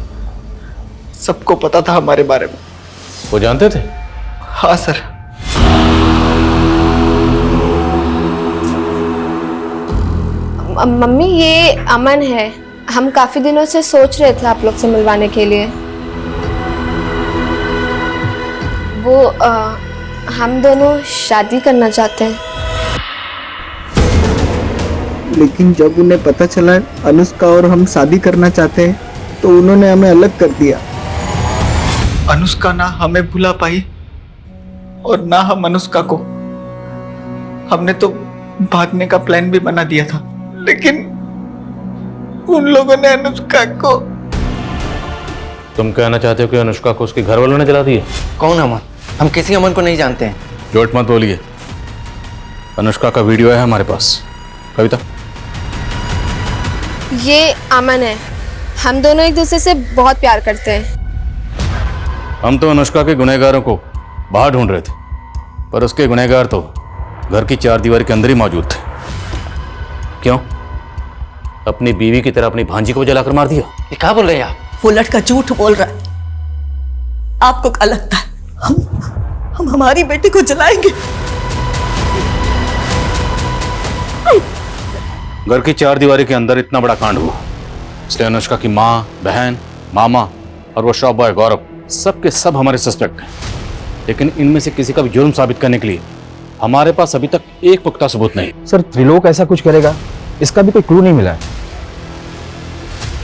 सबको पता था हमारे बारे में। वो जानते थे? हाँ सर। मम्मी, ये अमन है। हम काफी दिनों से सोच रहे थे आप लोग से मिलवाने के लिए। वो हम दोनों शादी करना चाहते हैं। लेकिन जब उन्हें पता चला अनुष्का और हम शादी करना चाहते हैं तो उन्होंने हमें अलग कर दिया। अनुष्का ना हमें भुला पाई और ना हम अनुष्का को। हमने तो भागने का प्लान भी बना दिया था, लेकिन उन लोगों ने अनुष्का को। तुम कहना चाहते हो कि अनुष्का को उसके घर वालों ने जला दिया? कौन अमन? हम किसी अमन को नहीं जानते हैं। झूठ मत बोलिए। अनुष्का का वीडियो है हमारे पास। कविता, ये अमन है। हम दोनों एक दूसरे से बहुत प्यार करते हैं। हम तो अनुष्का के गुनहगारों को बाहर ढूंढ रहे थे, पर उसके गुनहगार तो घर की चार दीवार के अंदर ही मौजूद थे। क्यों? अपनी बीवी की तरह अपनी भांजी को जलाकर मार दिया? ये क्या बोल रहे हैं आप? वो लड़का झूठ बोल रहा है। आपको क्या लगता है हम हमारी बेटी को जलाएंगे? घर की चार दीवारी के अंदर इतना बड़ा कांड हुआ, इसलिए अनुष्का की माँ, बहन, मामा और वो शॉप बॉय गौरव सब के सब हमारे सस्पेक्ट हैं। लेकिन इनमें से किसी का भी जुर्म साबित करने के लिए हमारे पास अभी तक एक पुख्ता सबूत नहीं। सर, त्रिलोक ऐसा कुछ करेगा, इसका भी कोई क्लू नहीं मिला है।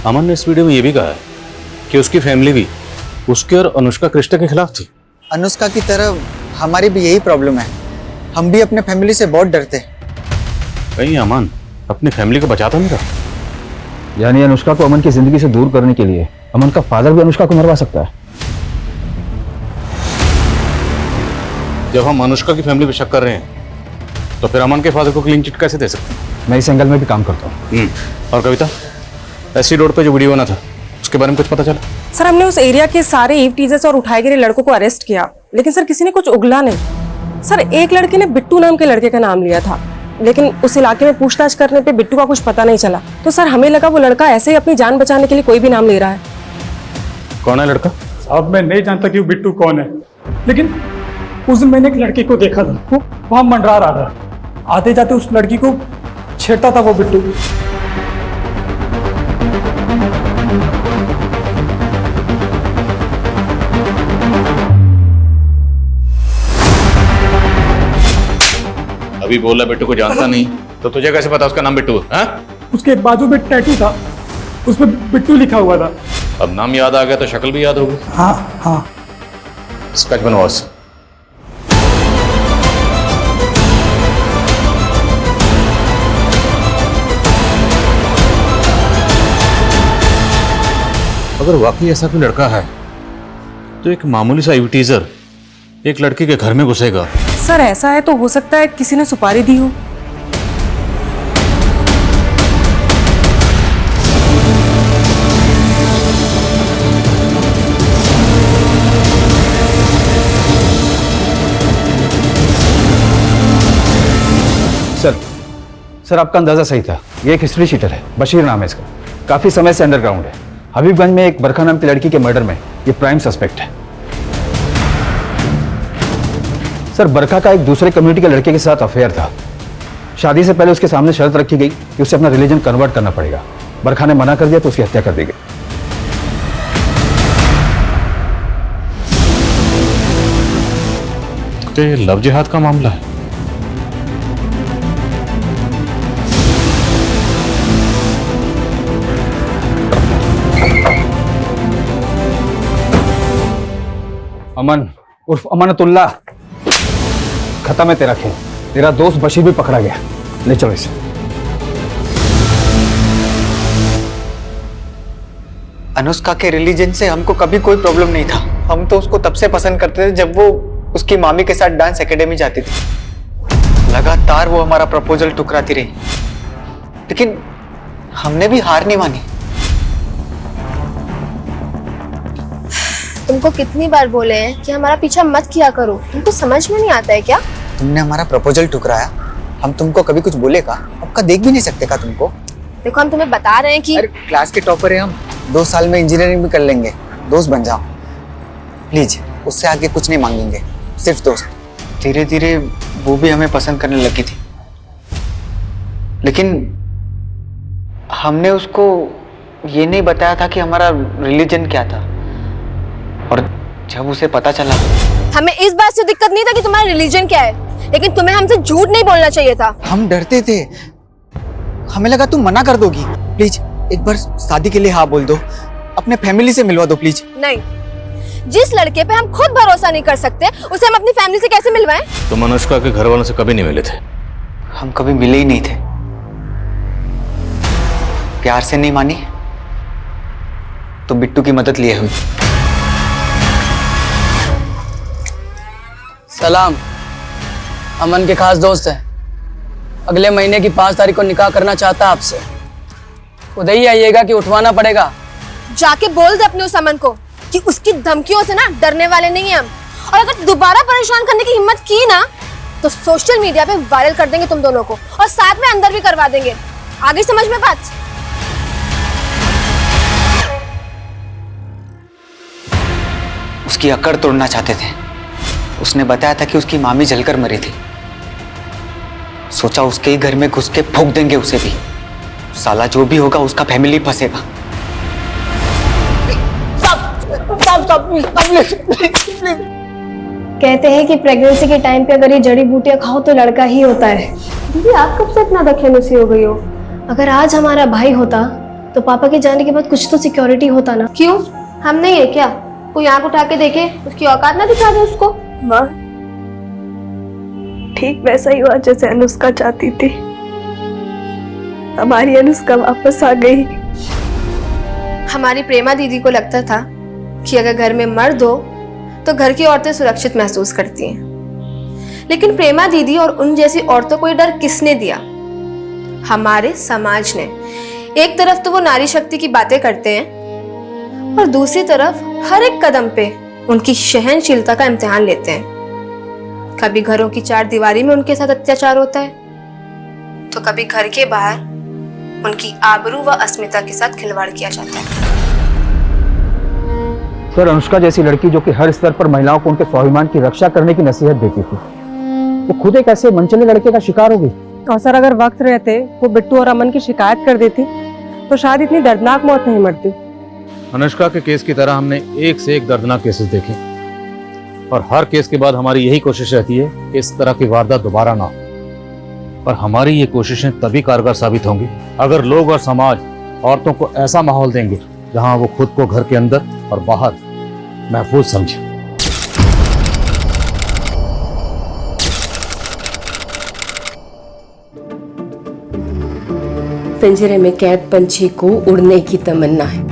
अमन ने इस वीडियो में यह भी कहा है कि उसकी फैमिली भी उसके और अनुष्का के रिश्ते के खिलाफ थी। अनुष्का की तरह हमारी भी यही प्रॉब्लम है। हम भी अपने फैमिली से बहुत डरते हैं। कहीं अमन अपनी फैमिली को बचाता नहीं रहा? यानी अनुष्का को अमन की जिंदगी से दूर करने के लिए अमन का फादर भी अनुष्का को मरवा सकता है। जब हम अनुष्का की फैमिली पे शक कर रहे हैं तो फिर अमन के फादर को क्लीन चिट कैसे दे सकते हैं? मैं इस एंगल में भी काम करता हूँ। और कविता, एससी रोड पे जो वीडियो बना था उसके बारे में कुछ पता चला? सर, हमने उस एरिया के सारे ईव टीजर्स और उठाए गिरे लड़कों को अरेस्ट किया, लेकिन सर किसी ने कुछ उगला नहीं। सर, एक लड़के ने बिट्टू नाम के लड़के का नाम लिया था, लेकिन उस इलाके में पूछताछ करने पे बिट्टू का कुछ पता नहीं चला। तो सर हमें लगा वो लड़का ऐसे ही अपनी जान बचाने के लिए कोई भी नाम ले रहा है। कौन है लड़का? अब मैं नहीं जानता कि वो बिट्टू कौन है, लेकिन उस दिन मैंने एक लड़की को देखा था, वो वहां मंडरा रहा था। आते जाते उस लड़की को छेड़ता था वो बिट्टू। अभी बोला बिट्टू को जानता नहीं, तो तुझे कैसे पता उसका नाम बिट्टू है? उसके बाजू में टैटू था, उसमें बिट्टू लिखा हुआ था। अब नाम याद आ गया तो शक्ल भी याद होगी। हाँ हाँ। स्केच बनवाओ उससे। अगर वाकई ऐसा कोई लड़का है तो एक मामूली सा एडवर्टीजर एक लड़की के घर में घुसेगा? सर ऐसा है तो हो सकता है किसी ने सुपारी दी हो। सर आपका अंदाजा सही था। ये एक हिस्ट्री शीटर है, बशीर नाम है इसका। काफी समय से अंडरग्राउंड है। हबीबगंज में एक बरखा नाम की लड़की के मर्डर में ये प्राइम सस्पेक्ट है। सर बरखा का एक दूसरे कम्युनिटी के लड़के के साथ अफेयर था। शादी से पहले उसके सामने शर्त रखी गई कि उसे अपना रिलीजन कन्वर्ट करना पड़ेगा। बरखा ने मना कर दिया तो उसकी हत्या कर दी गई। तो ये लव जिहाद का मामला है। अमन उर्फ अमानतुल्लाह, खत्म है तेरा खेल। तेरा दोस्त बशीर भी पकड़ा गया। ले चलो इसे। अनुष्का के रिलीजन से हमको कभी कोई प्रॉब्लम नहीं था। हम तो उसको तब से पसंद करते थे जब वो उसकी मामी के साथ डांस एकेडमी जाती थी। लगातार वो हमारा प्रपोजल ठुकराती रही, लेकिन हमने भी हार नहीं मानी। तुमको कितनी बार बोले हैं कि हमारा पीछा मत किया करो, तुमको समझ में नहीं आता है क्या? तुमने हमारा प्रपोजल ठुकराया, हम तुमको कभी कुछ बोले का? आपका देख भी नहीं सकते का तुमको? देखो हम तुम्हें बता रहे हैं कि क्लास के टॉपर है हम, 2 साल में इंजीनियरिंग भी कर लेंगे। दोस्त बन जाओ प्लीज, उससे आगे कुछ नहीं मांगेंगे, सिर्फ दोस्त। धीरे धीरे वो भी हमें पसंद करने लगी थी, लेकिन हमने उसको ये नहीं बताया था कि हमारा रिलीजन क्या था। और जब उसे पता चला, हमें इस बात से दिक्कत नहीं था कि तुम्हारा रिलीजन क्या है, लेकिन तुम्हें हमसे झूठ नहीं बोलना चाहिए था। हम डरते थे, हमें लगा तुम मना कर दोगी। प्लीज एक बार शादी के लिए हाँ बोल दो, अपने फैमिली से मिलवा दो प्लीज। नहीं, जिस लड़के पे हम खुद भरोसा नहीं कर सकते उसे हम अपनी फैमिली से कैसे मिलवाएं? तुम अनुष्का के घर वालों से कभी नहीं मिले थे? हम कभी मिले ही नहीं थे। प्यार से नहीं मानी तो बिट्टू की मदद लिए हुई। सलाम, अमन के खास दोस्त हैं। अगले महीने की 5 तारीख को निकाह करना चाहता है आपसे। उधर ही आइएगा कि उठवाना पड़ेगा? जाके बोल दे अपने उस अमन को कि उसकी धमकियों से ना डरने वाले नहीं हम, और अगर दोबारा परेशान करने की हिम्मत की ना तो सोशल मीडिया पे वायरल कर देंगे तुम दोनों को, और साथ में अंदर भी करवा देंगे। आगे समझ में बात? उसकी अकड़ तोड़ना चाहते थे। उसने बताया था कि उसकी मामी जलकर मरी थी। सोचा उसके ही घर में घुस के फूंक देंगे उसे भी। साला जो भी होगा उसका फैमिली फंसेगा। कहते हैं कि प्रेगनेंसी के टाइम पे अगर ये जड़ी बूटियां खाओ तो लड़का ही होता है। दीदी आप कब से इतना दखलंदाजी हो गई हो? अगर आज हमारा भाई होता तो पापा के जाने के बाद कुछ तो सिक्योरिटी होता ना। क्यों, हम नहीं है क्या? कोई आंख उठा के देखे, उसकी औकात ना दिखा दे उसको। माँ, ठीक वैसा ही हुआ जैसे अनुष्का चाहती थी। हमारी अनुष्का वापस आ गई। हमारी प्रेमा दीदी को लगता था कि अगर घर में मर्द हो तो घर की औरतें सुरक्षित महसूस करती हैं, लेकिन प्रेमा दीदी और उन जैसी औरतों को ये डर किसने दिया? हमारे समाज ने। एक तरफ तो वो नारी शक्ति की बातें करते हैं और दूसरी तरफ हर एक कदम पे उनकी सहनशीलता का इम्तिहान लेते हैं। कभी घरों की 4 दीवारी में उनके साथ अत्याचार होता है, तो कभी घर के बाहर उनकी आबरू व अस्मिता के साथ खिलवाड़ किया जाता है। सर, अनुष्का जैसी लड़की जो कि हर स्तर पर महिलाओं को उनके स्वाभिमान की रक्षा करने की नसीहत देती थी, वो खुद एक ऐसे मनचले लड़के का शिकार हो गई। और सर, अगर वक्त रहते वो बिट्टू और अमन की शिकायत कर देती तो शायद इतनी दर्दनाक मौत नहीं मरती। अनुष्का के केस की तरह हमने एक से एक दर्दनाक केसेस देखे और हर केस के बाद हमारी यही कोशिश रहती है कि इस तरह की वारदात दोबारा ना हो। और हमारी ये कोशिशें तभी कारगर साबित होंगी अगर लोग और समाज औरतों को ऐसा माहौल देंगे जहां वो खुद को घर के अंदर और बाहर महफूज समझे। पिंजरे में कैद पंछी को उड़ने की तमन्ना है।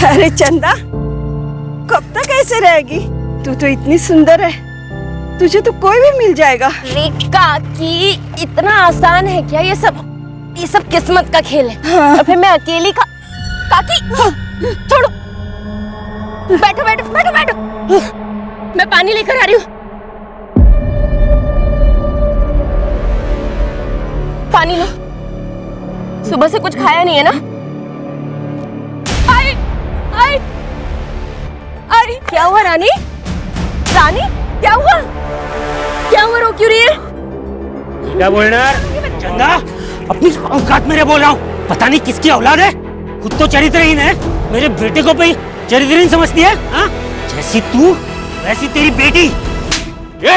अरे चंदा, कब तक ऐसे रहेगी? तू तो इतनी सुंदर है, तुझे तो कोई भी मिल जाएगा। काकी, इतना आसान है क्या ये सब? ये सब किस्मत का खेल है। हाँ। और फिर मैं अकेली काकी, छोड़ो। बैठो बैठो बैठो बैठो, मैं पानी लेकर आ रही हूँ। पानी लो। सुबह से कुछ खाया नहीं है ना? आई, क्या हुआ रानी? रानी, क्या हुआ? क्या हुआ, रो क्यों रही है? क्या बोल रहा है चंदा? अपनी औकात मेरे बोल रहा हूँ। पता नहीं किसकी औलाद है, खुद तो चरित्रहीन है, मेरे बेटे को भी चरित्रहीन समझती है। हाँ? जैसी तू वैसी तेरी बेटी।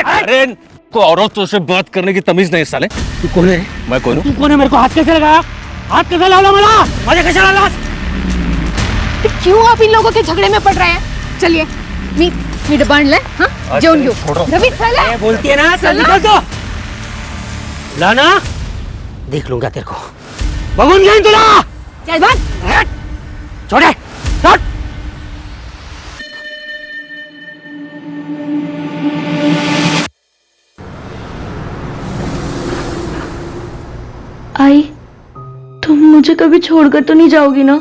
अरे को औरतों से बात करने की तमीज नहीं साले। तू कौन है? मैं कौन हूँ? तू कौन है? मेरे को हाथ कैसे लगाया? हाथ कैसे लगाया? मला मुझे कैसे लगाया? क्यों आप इन लोगों के झगड़े में पड़ रहे हैं? चलिए मीट बांध ले। हाँ, जेऊन क्यों? रवि चल, बोलती है ना, चल निकल तो। लाना, देख लूंगा तेरे को। भगवान जान तुला। चल बांध। छोड़े, छोड़। आई, तुम मुझे कभी छोड़कर तो नहीं जाओगी ना?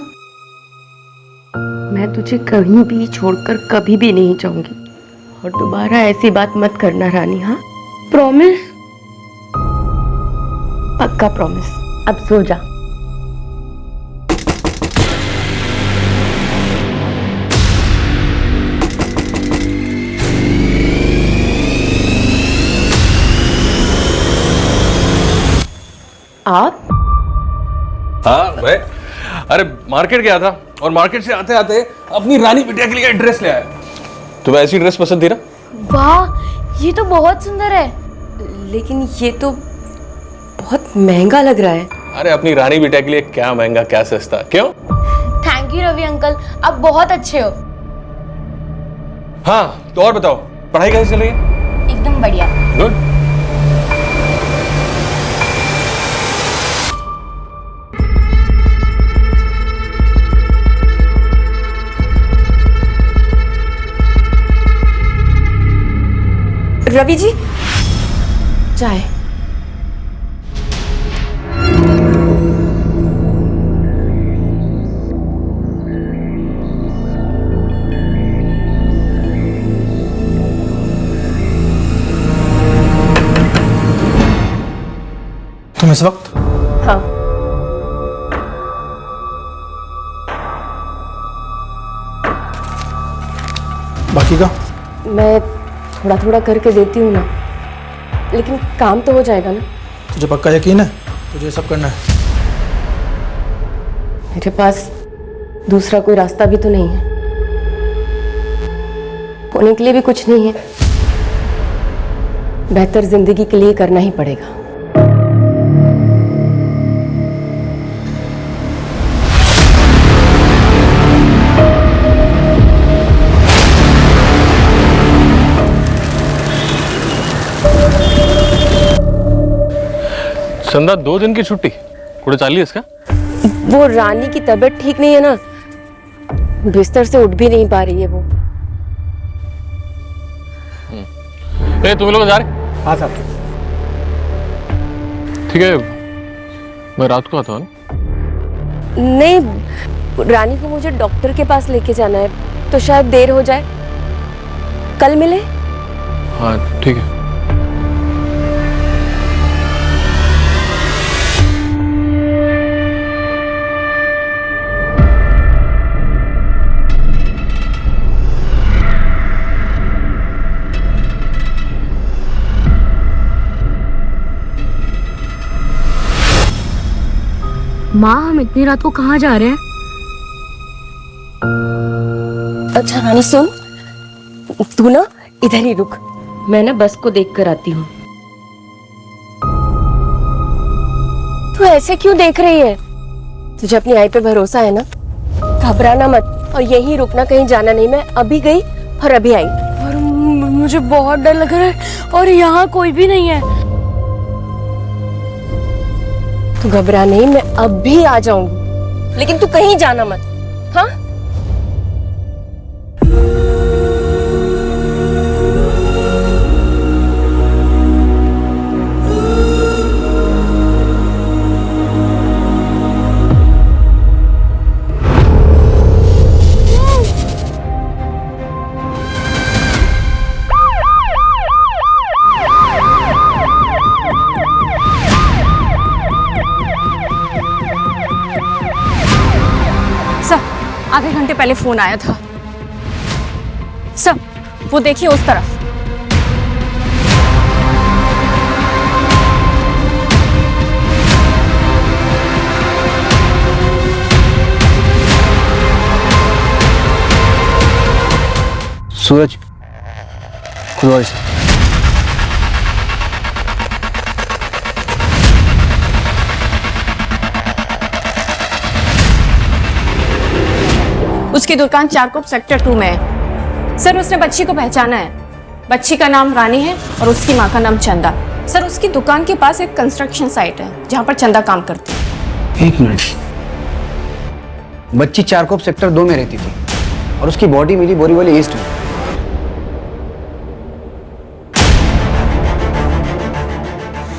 मैं तुझे कहीं भी छोड़कर कभी भी नहीं जाऊंगी। और दोबारा ऐसी बात मत करना रानी। हाँ, प्रॉमिस? पक्का प्रॉमिस। अब सो जा। आप? हाँ मैं, अरे मार्केट गया था और मार्केट से आते आते अपनी रानी बिटिया के लिए ड्रेस ले आया। तुम्हें ऐसी ड्रेस पसंद थी ना? वाह, ये तो बहुत सुंदर है, लेकिन ये तो बहुत महंगा लग रहा है। अरे अपनी रानी बिटिया के लिए क्या महंगा क्या सस्ता, क्यों? थैंक यू रवि अंकल, आप बहुत अच्छे हो। हाँ तो और बताओ, पढ़ाई कैसे चल रही है? एकदम बढ़िया। गुड। रवि जी, चाय। तुम इस वक्त? हाँ। बाकी का? मैं थोड़ा थोड़ा करके देती हूँ ना, लेकिन काम तो हो जाएगा ना? तुझे पक्का यकीन है तुझे सब करना है? मेरे पास दूसरा कोई रास्ता भी तो नहीं है, होने के लिए भी कुछ नहीं है। बेहतर जिंदगी के लिए करना ही पड़ेगा। संदा 2 दिन की छुट्टी कुछ चाली इसका? वो रानी की तबीयत ठीक नहीं है ना, बिस्तर से उठ भी नहीं पा रही है वो। ए तुम लोग जा रहे? हाँ साहब। ठीक है, मैं रात को आता हूँ। नहीं, रानी को मुझे डॉक्टर के पास लेके जाना है, तो शायद देर हो जाए। कल मिले? हाँ ठीक है। माँ, हम इतनी रात को कहाँ जा रहे हैं? अच्छा रानी सुन, तू ना इधर ही रुक, मैं ना बस को देख कर आती हूँ। तू ऐसे क्यों देख रही है? तुझे अपनी आई पे भरोसा है ना? घबराना मत और यहीं रुकना, कहीं जाना नहीं। मैं अभी गई और अभी आई। और मुझे बहुत डर लग रहा है और यहाँ कोई भी नहीं है। तू घबरा नहीं, मैं अब भी आ जाऊंगी, लेकिन तू कहीं जाना मत, हाँ? आधे घंटे पहले फोन आया था। सब वो देखिए उस तरफ। सूरज खुद से उसकी दुकान चारकोप सेक्टर 2 में है। सर उसने बच्ची को पहचाना है। बच्ची का नाम रानी है और उसकी माँ का नाम चंदा। सर उसकी दुकान के पास एक कंस्ट्रक्शन साइट है जहाँ पर चंदा काम करती है। 1 मिनट, बच्ची चारकोप सेक्टर 2 में रहती थी और उसकी बॉडी मिली बोरीवली ईस्ट में।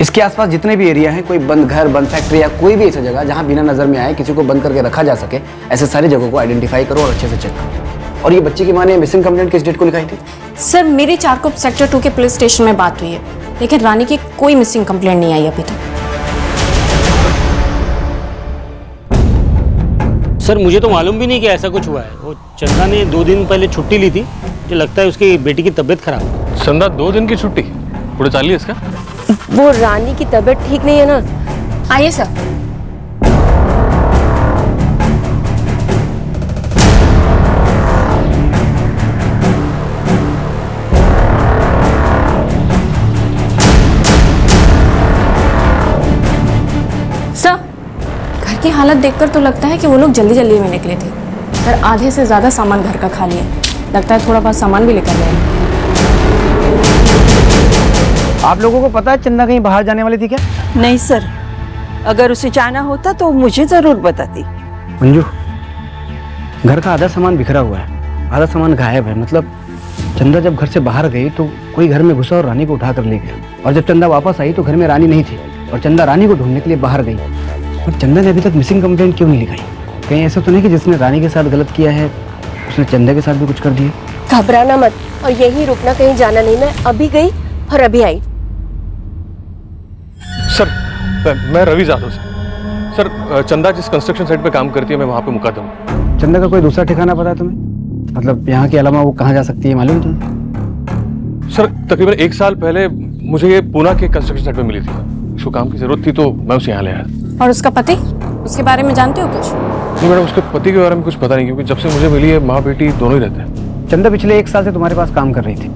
इसके आसपास जितने भी एरिया हैं, कोई बंद घर, बंद फैक्ट्री या कोई भी ऐसी जगह जहां बिना नजर में आए किसी को बंद करके रखा जा सके, ऐसे सारी जगहों को आइडेंटिफाई करो और अच्छे से चेक करो। और ये बच्ची की मां ने मिसिंग कंप्लेंट किस डेट को लिखाई थी? सर मेरी चारकोप सेक्टर 2 के पुलिस स्टेशन में बात हुई है, लेकिन रानी की कोई मिसिंग कंप्लेंट नहीं आई अभी तक। सर मुझे तो मालूम भी नहीं कि ऐसा कुछ हुआ है। वो चंदा ने 2 दिन पहले छुट्टी ली थी, मुझे लगता है उसकी बेटी की तबीयत खराब है। संदा 2 दिन की छुट्टी कुछ चाली इसका? वो रानी की तबीयत ठीक नहीं है ना। आइए सर। सर घर की हालत देखकर तो लगता है कि वो लोग जल्दी जल्दी में निकले थे, पर आधे से ज्यादा सामान घर का खाली है। लगता है थोड़ा बहुत सामान भी लेकर गए। आप लोगों को पता है चंदा कहीं बाहर जाने वाली थी क्या? नहीं सर, अगर उसे जाना होता तो मुझे जरूर बताती। मंजू, घर का आधा सामान बिखरा हुआ है, आधा सामान गायब है। मतलब चंदा जब घर से बाहर गई तो कोई घर में घुसा और रानी को उठा कर ले गया, और जब चंदा वापस आई तो घर में रानी नहीं थी और चंदा रानी को ढूंढने के लिए बाहर गई। और चंदा ने अभी तक मिसिंग कंप्लेंट क्यों नहीं लिखाई? कहीं ऐसा तो नहीं कि जिसने रानी के साथ गलत किया है उसने चंदा के साथ भी कुछ कर दिया? घबराना मत और यहीं रुकना, कहीं जाना नहीं। मैं अभी गई और अभी आई। सर मैं रवि जाधव सर। चंदा जिस कंस्ट्रक्शन साइट पे काम करती है, मैं वहाँ पे मुकदम हूँ। चंदा का कोई दूसरा ठिकाना पता है तुम्हें? मतलब यहाँ के अलावा वो कहाँ जा सकती है, मालूम है तुम्हें? सर तकरीबन 1 साल पहले मुझे ये पूना के कंस्ट्रक्शन साइट पे मिली थी। उसको काम की जरूरत थी तो मैं उसे यहाँ ले आया। और उसका पति, उसके बारे में जानते हो कुछ? नहीं मैडम, उसके पति के बारे में कुछ पता नहीं, क्योंकि जब से मुझे मिली है माँ बेटी दोनों ही रहते हैं। चंदा पिछले 1 साल से तुम्हारे पास काम कर रही थी।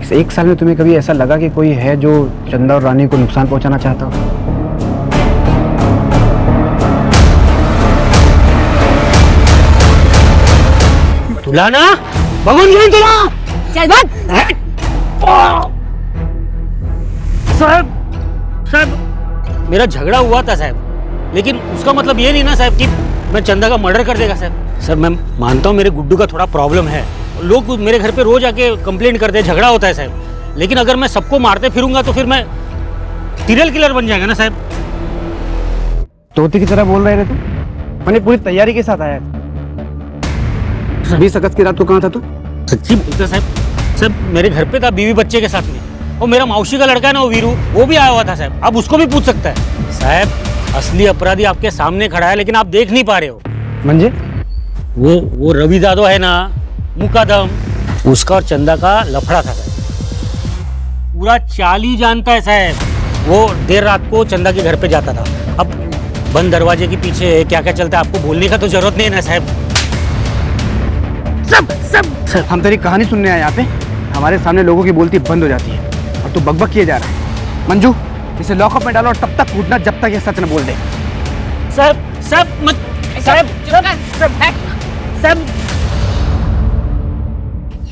इस 1 साल में तुम्हें कभी ऐसा लगा कि कोई है जो चंदा और रानी को नुकसान पहुंचाना चाहता हो? तुला ना बघून घेईन तुला। चल बघ। साहेब साहेब मेरा झगड़ा हुआ था साहब, लेकिन उसका मतलब ये नहीं ना साहब कि मैं चंदा का मर्डर कर देगा साहब। सर मैं मानता हूँ मेरे गुड्डू का थोड़ा प्रॉब्लम है, लोग मेरे घर पे रोज आके कंप्लेंट करते हैं, झगड़ा होता है साहब, लेकिन अगर मैं सबको मारते फिरूंगा तो फिर मैं सीरियल किलर बन जाएगा ना साहब। तोते की तरह बोल रहे थे तुम? मैंने पूरी तैयारी के साथ आया। 20 अगस्त की रात को कहाँ था तू? सच्ची बोलते साहब, सब मेरे घर पे था बीवी बच्चे के साथ में। और मेरा मौसी का लड़का है ना वो वीरू, वो भी आया हुआ था साहब, आप उसको भी पूछ सकता है साहब। असली अपराधी आपके सामने खड़ा है, लेकिन आप देख नहीं पा रहे हो। मंजे वो रवि दादो है ना, मुकादम, उसका और चंदा का लफड़ा था साहब, पूरा चाल ही जानता है साहब। वो देर रात को चंदा के घर पे जाता था। अब बंद दरवाजे के पीछे क्या क्या चलता है आपको बोलने का तो जरूरत नहीं है ना साहब। सब हम तेरी कहानी सुनने आए यहाँ पे, हमारे सामने लोगों की बोलती बंद हो जाती है और तू बकबक किए जा रहा है। मंजू इसे लॉकअप में डालो और तब तक कूटना जब तक ये सच न बोल दे।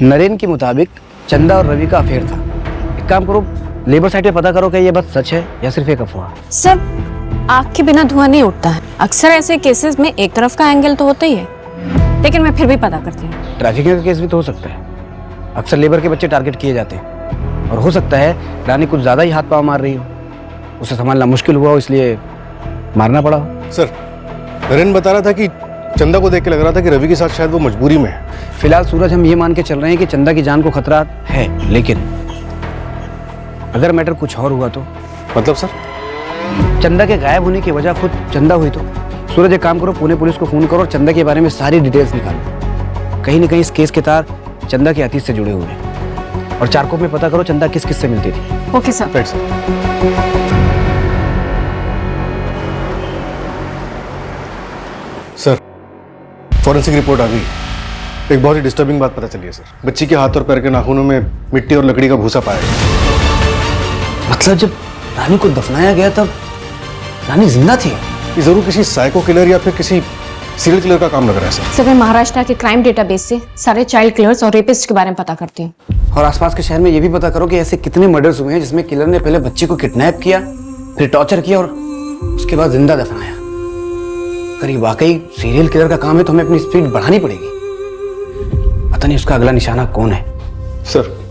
नरेन के मुताबिक चंदा और रवि का अफेयर था। एक काम करो, लेबर साइड पे पता करो कि ये बात सच है या सिर्फ एक अफवाह। सर आग के बिना धुआं नहीं उठता है। अक्सर ऐसे केसेस में एक तरफ का एंगल तो होता ही है, लेकिन मैं फिर भी पता करती हूँ। ट्रैफिकिंग का केस भी तो हो सकता है। अक्सर लेबर के बच्चे टारगेट किए जाते हैं और हो सकता है रानी कुछ ज्यादा ही हाथ पाँव मार रही हो, उसे संभालना मुश्किल हुआ हो इसलिए मारना पड़ा हो। सर नरेन बता रहा था कि चंदा को देख के लग रहा था कि रवि के साथ शायद वो मजबूरी में है। फिलहाल सूरज हम ये मान के चल रहे हैं कि चंदा की जान को खतरा है, लेकिन अगर मैटर कुछ और हुआ तो? मतलब सर चंदा के गायब होने की वजह खुद चंदा हुई तो? सूरज एक काम करो, पुणे पुलिस को फोन करो और चंदा के बारे में सारी डिटेल्स निकालो। कहीं ना कहीं इस केस के तार चंदा के अतीत से जुड़े हुए हैं। और चारकोप में पता करो चंदा किस किस से मिलती थी। Okay sir. Right sir forensic report आ गई। एक बहुत ही डिस्टर्बिंग बात पता चली है सर। बच्ची के हाथ और पैर के नाखूनों में मिट्टी और लकड़ी का भूसा पाया गया। मतलब जब रानी को दफनाया गया तब रानी जिंदा थी? ये जरूर किसी साइको किलर या फिर किसी सीरियल किलर का काम लग रहा है सर। सर मैं महाराष्ट्र के क्राइम डेटाबेस से सारे चाइल्ड किलर्स और रेपिस्ट के बारे में पता करती हूँ। और आसपास के शहर में ये भी पता करो कि ऐसे कितने मर्डर्स हुए हैं जिसमें किलर ने पहले बच्ची को किडनैप किया, फिर टॉर्चर किया और उसके बाद जिंदा दफनाया। अगर ये वाकई सीरियल किलर का काम है तो हमें अपनी स्पीड बढ़ानी पड़ेगी। पता नहीं उसका अगला निशाना कौन है। सर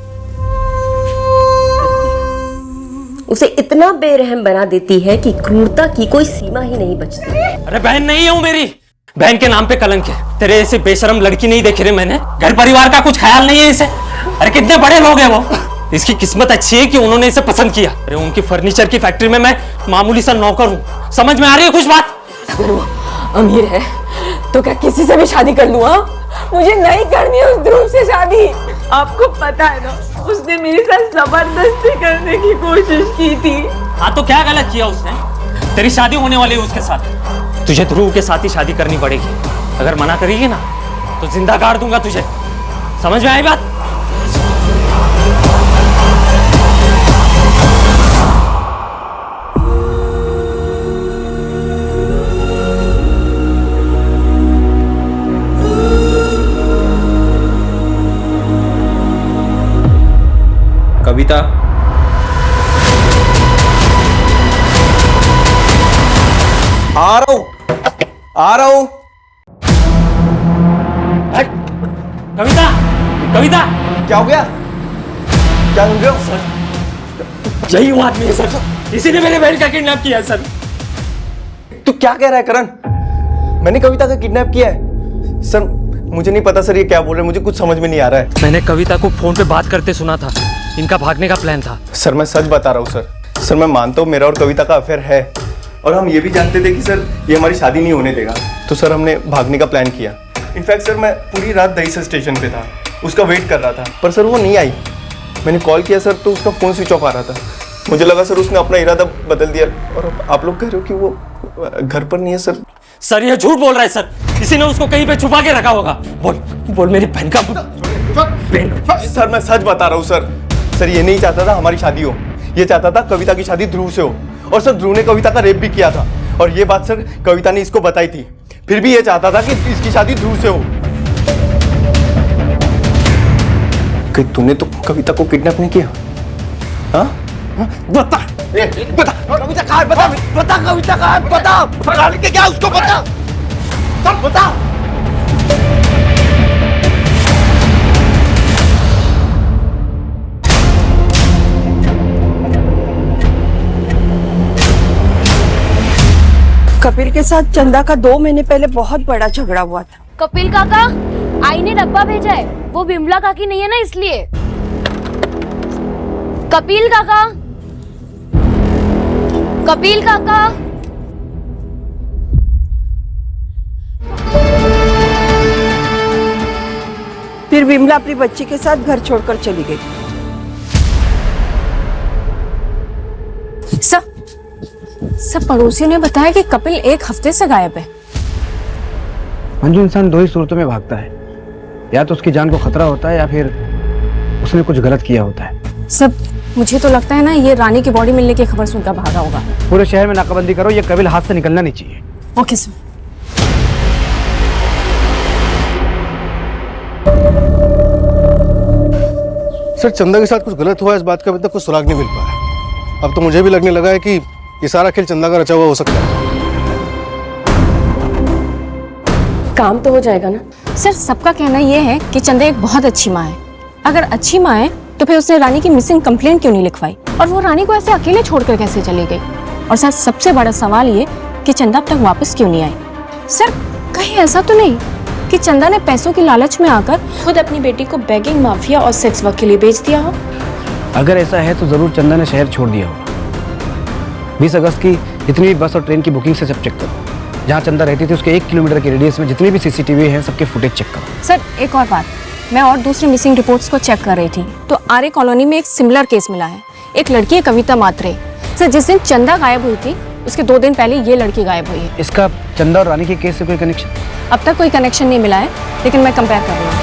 उसे इतना बेरहम बना देती है कि क्रूरता की कोई सीमा ही नहीं बचती। अरे बहन नहीं है वो मेरी, बहन के नाम पे कलंक है। तेरे ऐसे बेशरम लड़की नहीं देखी रे मैंने, घर परिवार का कुछ ख्याल नहीं है इसे। अरे कितने बड़े लोग हैं वो, इसकी किस्मत अच्छी है कि उन्होंने इसे पसंद किया। अरे उनकी फर्नीचर की फैक्ट्री में मैं मामूली सा नौकर हूँ। समझ में आ रही है कुछ बात? अगर वो अमीर है तो क्या किसी से भी शादी कर लूँ? मुझे नहीं करनी है उस ध्रुव से शादी। आपको पता है ना, उसने मेरे साथ जबरदस्ती करने की कोशिश की थी। हाँ तो क्या गलत किया उसने? तेरी शादी होने वाली है उसके साथ, तुझे ध्रुव के साथ ही शादी करनी पड़ेगी। अगर मना करेगी ना तो जिंदा गाड़ दूंगा तुझे। समझ में आई बात? कविता आ रहा हूं। कविता, कविता क्या हो गया? क्या सुन रहे हो? सर यही वो आदमी है सर, इसी ने मेरे बहन का किडनैप किया है सर। तू क्या कह रहा है करण? मैंने कविता का किडनैप किया है? सर मुझे नहीं पता सर, ये क्या बोल रहे हैं, मुझे कुछ समझ में नहीं आ रहा है। मैंने कविता को फोन पे बात करते सुना था, इनका भागने का प्लान था। सर मैं सच बता रहा हूँ सर। सर मैं मानता हूँ मेरा और कविता का अफेयर है और हम ये भी जानते थे कि सर ये हमारी शादी नहीं होने देगा, तो सर हमने भागने का प्लान किया। इनफैक्ट सर मैं पूरी रात दहीसर स्टेशन पे था, उसका वेट कर रहा था, पर सर वो नहीं आई। मैंने कॉल किया सर तो उसका फ़ोन स्विच ऑफ आ रहा था। मुझे लगा सर उसने अपना इरादा बदल दिया और अब आप लोग कह रहे हो कि वो घर पर नहीं है। सर सर ये झूठ बोल रहा है सर, किसी ने उसको कहीं पे छुपा के रखा होगा। बोल बोल मेरी बहन का। सर मैं सच बता रहा हूँ सर। सर ये नहीं चाहता था हमारी शादी हो, ये चाहता था कविता की शादी ध्रुव से हो। और सर ध्रुव ने कविता का रेप भी किया था और ये बात सर कविता ने इसको बताई थी। फिर भी ये चाहता था कि इसकी शादी ध्रुव से हो। कि तूने तो कविता को किडनैप नहीं किया? हाँ? बता। बता कविता कहाँ है? बता बता कविता कहाँ है? बता पकड़ के क्या उसको बता सब बता। कपिल के साथ चंदा का 2 महीने पहले बहुत बड़ा झगड़ा हुआ था। कपिल काका, आई ने डब्बा भेजा है, वो विमला काकी नहीं है ना इसलिए। कपिल काका, कपिल काका। फिर विमला अपनी बच्ची के साथ घर छोड़कर चली गई। सब पड़ोसियों ने बताया कि कपिल 1 हफ्ते से गायब है। मंजू, इंसान 2 ही सूरतों में भागता है, या तो उसकी जान को खतरा होता है या फिर उसने कुछ गलत किया होता है। सब मुझे तो लगता है ना, ये रानी की बॉडी मिलने की खबर सुनकर भागा होगा। पूरे शहर में नाकाबंदी करो, ये कपिल हाथ से निकलना नहीं चाहिए। Okay sir. सर, चंदा के साथ कुछ गलत हुआ, इस बात का अभी तक कुछ सुराग नहीं मिल पाया। अब तो मुझे भी लगने लगा है कि ये सारा खेल चंदा का रचा हुआ हो सकता है। काम तो हो जाएगा ना सर। सबका कहना यह है कि चंदा एक बहुत अच्छी माँ है। अगर अच्छी माँ है तो फिर उसने रानी की मिसिंग कंप्लेंट क्यों नहीं लिखवाई, और वो रानी को ऐसे अकेले छोड़कर कैसे चली गई? और सर, सबसे बड़ा सवाल ये कि चंदा अब तक वापस क्यों नहीं आई? सर, कहीं ऐसा तो नहीं कि चंदा ने पैसों की लालच में आकर खुद अपनी बेटी को बेगिंग माफिया और सेक्स वर्क के लिए बेच दिया हो? अगर ऐसा है तो जरूर चंदा ने शहर छोड़ दिया होगा। 20 अगस्त की जितनी भी बस और ट्रेन की बुकिंग से सब चेक करो। जहाँ चंदा रहती थी उसके 1 किलोमीटर के रेडियस में जितने भी सीसीटीवी हैं सबके फुटेज चेक करो। सर, एक और बात, मैं और दूसरी मिसिंग रिपोर्ट्स को चेक कर रही थी तो आर्य कॉलोनी में एक सिमिलर केस मिला है। एक लड़की है कविता मात्रे। सर, जिस दिन चंदा गायब हुई थी उसके 2 दिन पहले ये लड़की गायब हुई है। इसका चंदा और रानी के केस से कोई कनेक्शन? अब तक कोई कनेक्शन नहीं मिला है, लेकिन मैं कंपेयर कर रही हूँ।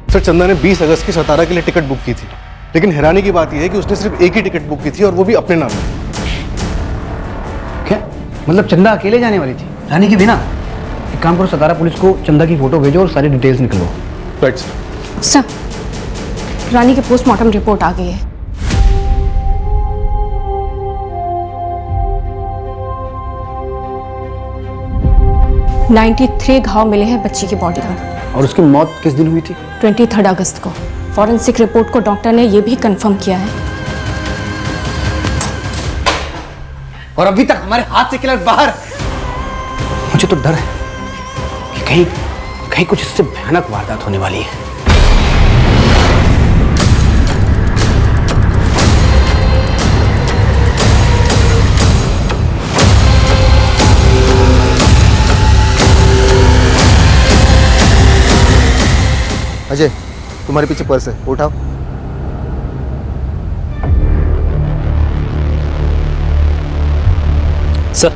सर, चंदा ने 20 अगस्त की सतारा के लिए टिकट बुक की थी, लेकिन हैरानी की बात यह है कि उसने सिर्फ एक ही टिकट बुक की थी और वो भी अपने नाम में। क्या मतलब चंदा अकेले जाने वाली थी, रानी के बिना? एक काम करो, सतारा पुलिस को चंदा की फोटो भेजो और सारी डिटेल्स निकलो। Right sir. सर, रानी की पोस्टमार्टम रिपोर्ट आ गई है। (93 घाव मिले हैं बच्ची की बॉडी पर। और उसकी मौत किस दिन हुई थी? 23 अगस्त को। फॉरेंसिक रिपोर्ट को डॉक्टर ने यह भी कंफर्म किया है। और अभी तक हमारे हाथ से किलर बाहर। मुझे तो डर है कि कहीं कुछ इससे भयानक वारदात होने वाली है। अजय, तुम्हारे पीछे पर्स है, उठाओ। सर,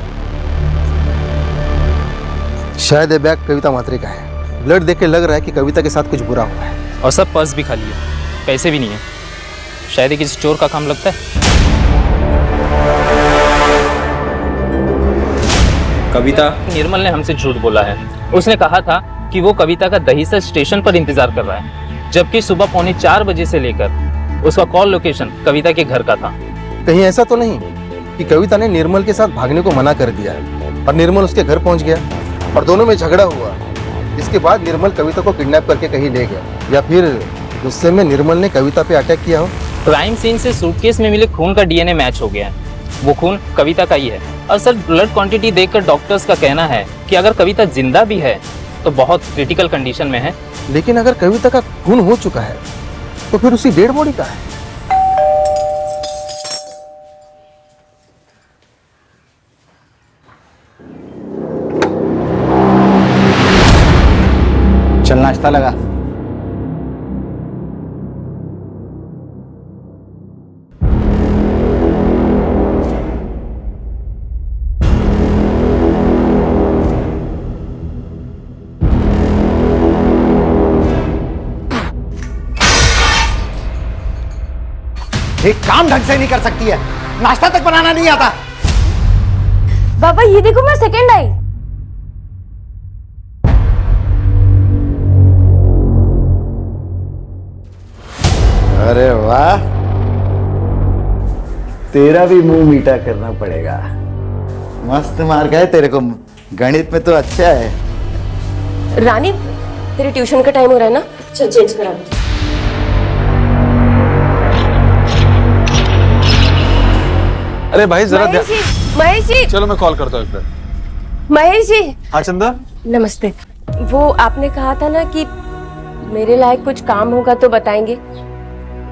शायद ये बैग कविता मात्रे का है। ब्लड देख के लग रहा है कि कविता के साथ कुछ बुरा हुआ है। और सब पर्स भी खाली है, पैसे भी नहीं है। शायद ये किसी चोर का काम लगता है। कविता, निर्मल ने हमसे झूठ बोला है। उसने कहा था कि वो कविता का दहीसर स्टेशन पर इंतजार कर रहा है, जबकि सुबह 3:45 बजे से लेकर उसका कॉल लोकेशन कविता के घर का था। कहीं ऐसा तो नहीं कि कविता ने निर्मल के साथ भागने को मना कर दिया है और निर्मल उसके घर पहुंच गया और दोनों में झगड़ा हुआ, जिसके बाद निर्मल कविता को किडनैप करके कहीं ले गया, या फिर गुस्से में निर्मल ने कविता पे अटैक किया हो? क्राइम सीन से सूटकेस में मिले खून का डीएनए मैच हो गया है। वो खून कविता का ही है। और सर, ब्लड क्वांटिटी देखकर डॉक्टर्स का कहना है कि अगर कविता जिंदा भी है तो बहुत क्रिटिकल कंडीशन में है। लेकिन अगर कविता का खून हो चुका है तो फिर उसकी डेड बॉडी कहाँ है? चल, नाश्ता लगा। एक काम ढंग से नहीं कर सकती है, नाश्ता तक बनाना नहीं आता। बाबा ये देखो मैं सेकंड आई। अरे वाह, तेरा भी मुंह मीठा करना पड़ेगा। मस्त मार्क है तेरे को, गणित में तो अच्छा है। रानी तेरे ट्यूशन का टाइम हो रहा है ना, चल चेंज करा दो। अरे भाई जरा महेश जी, महेश जी, चलो मैं कॉल करता हूँ एक बार। महेश जी। हाँ चंदा, नमस्ते। वो आपने कहा था ना कि मेरे लायक कुछ काम होगा तो बताएंगे।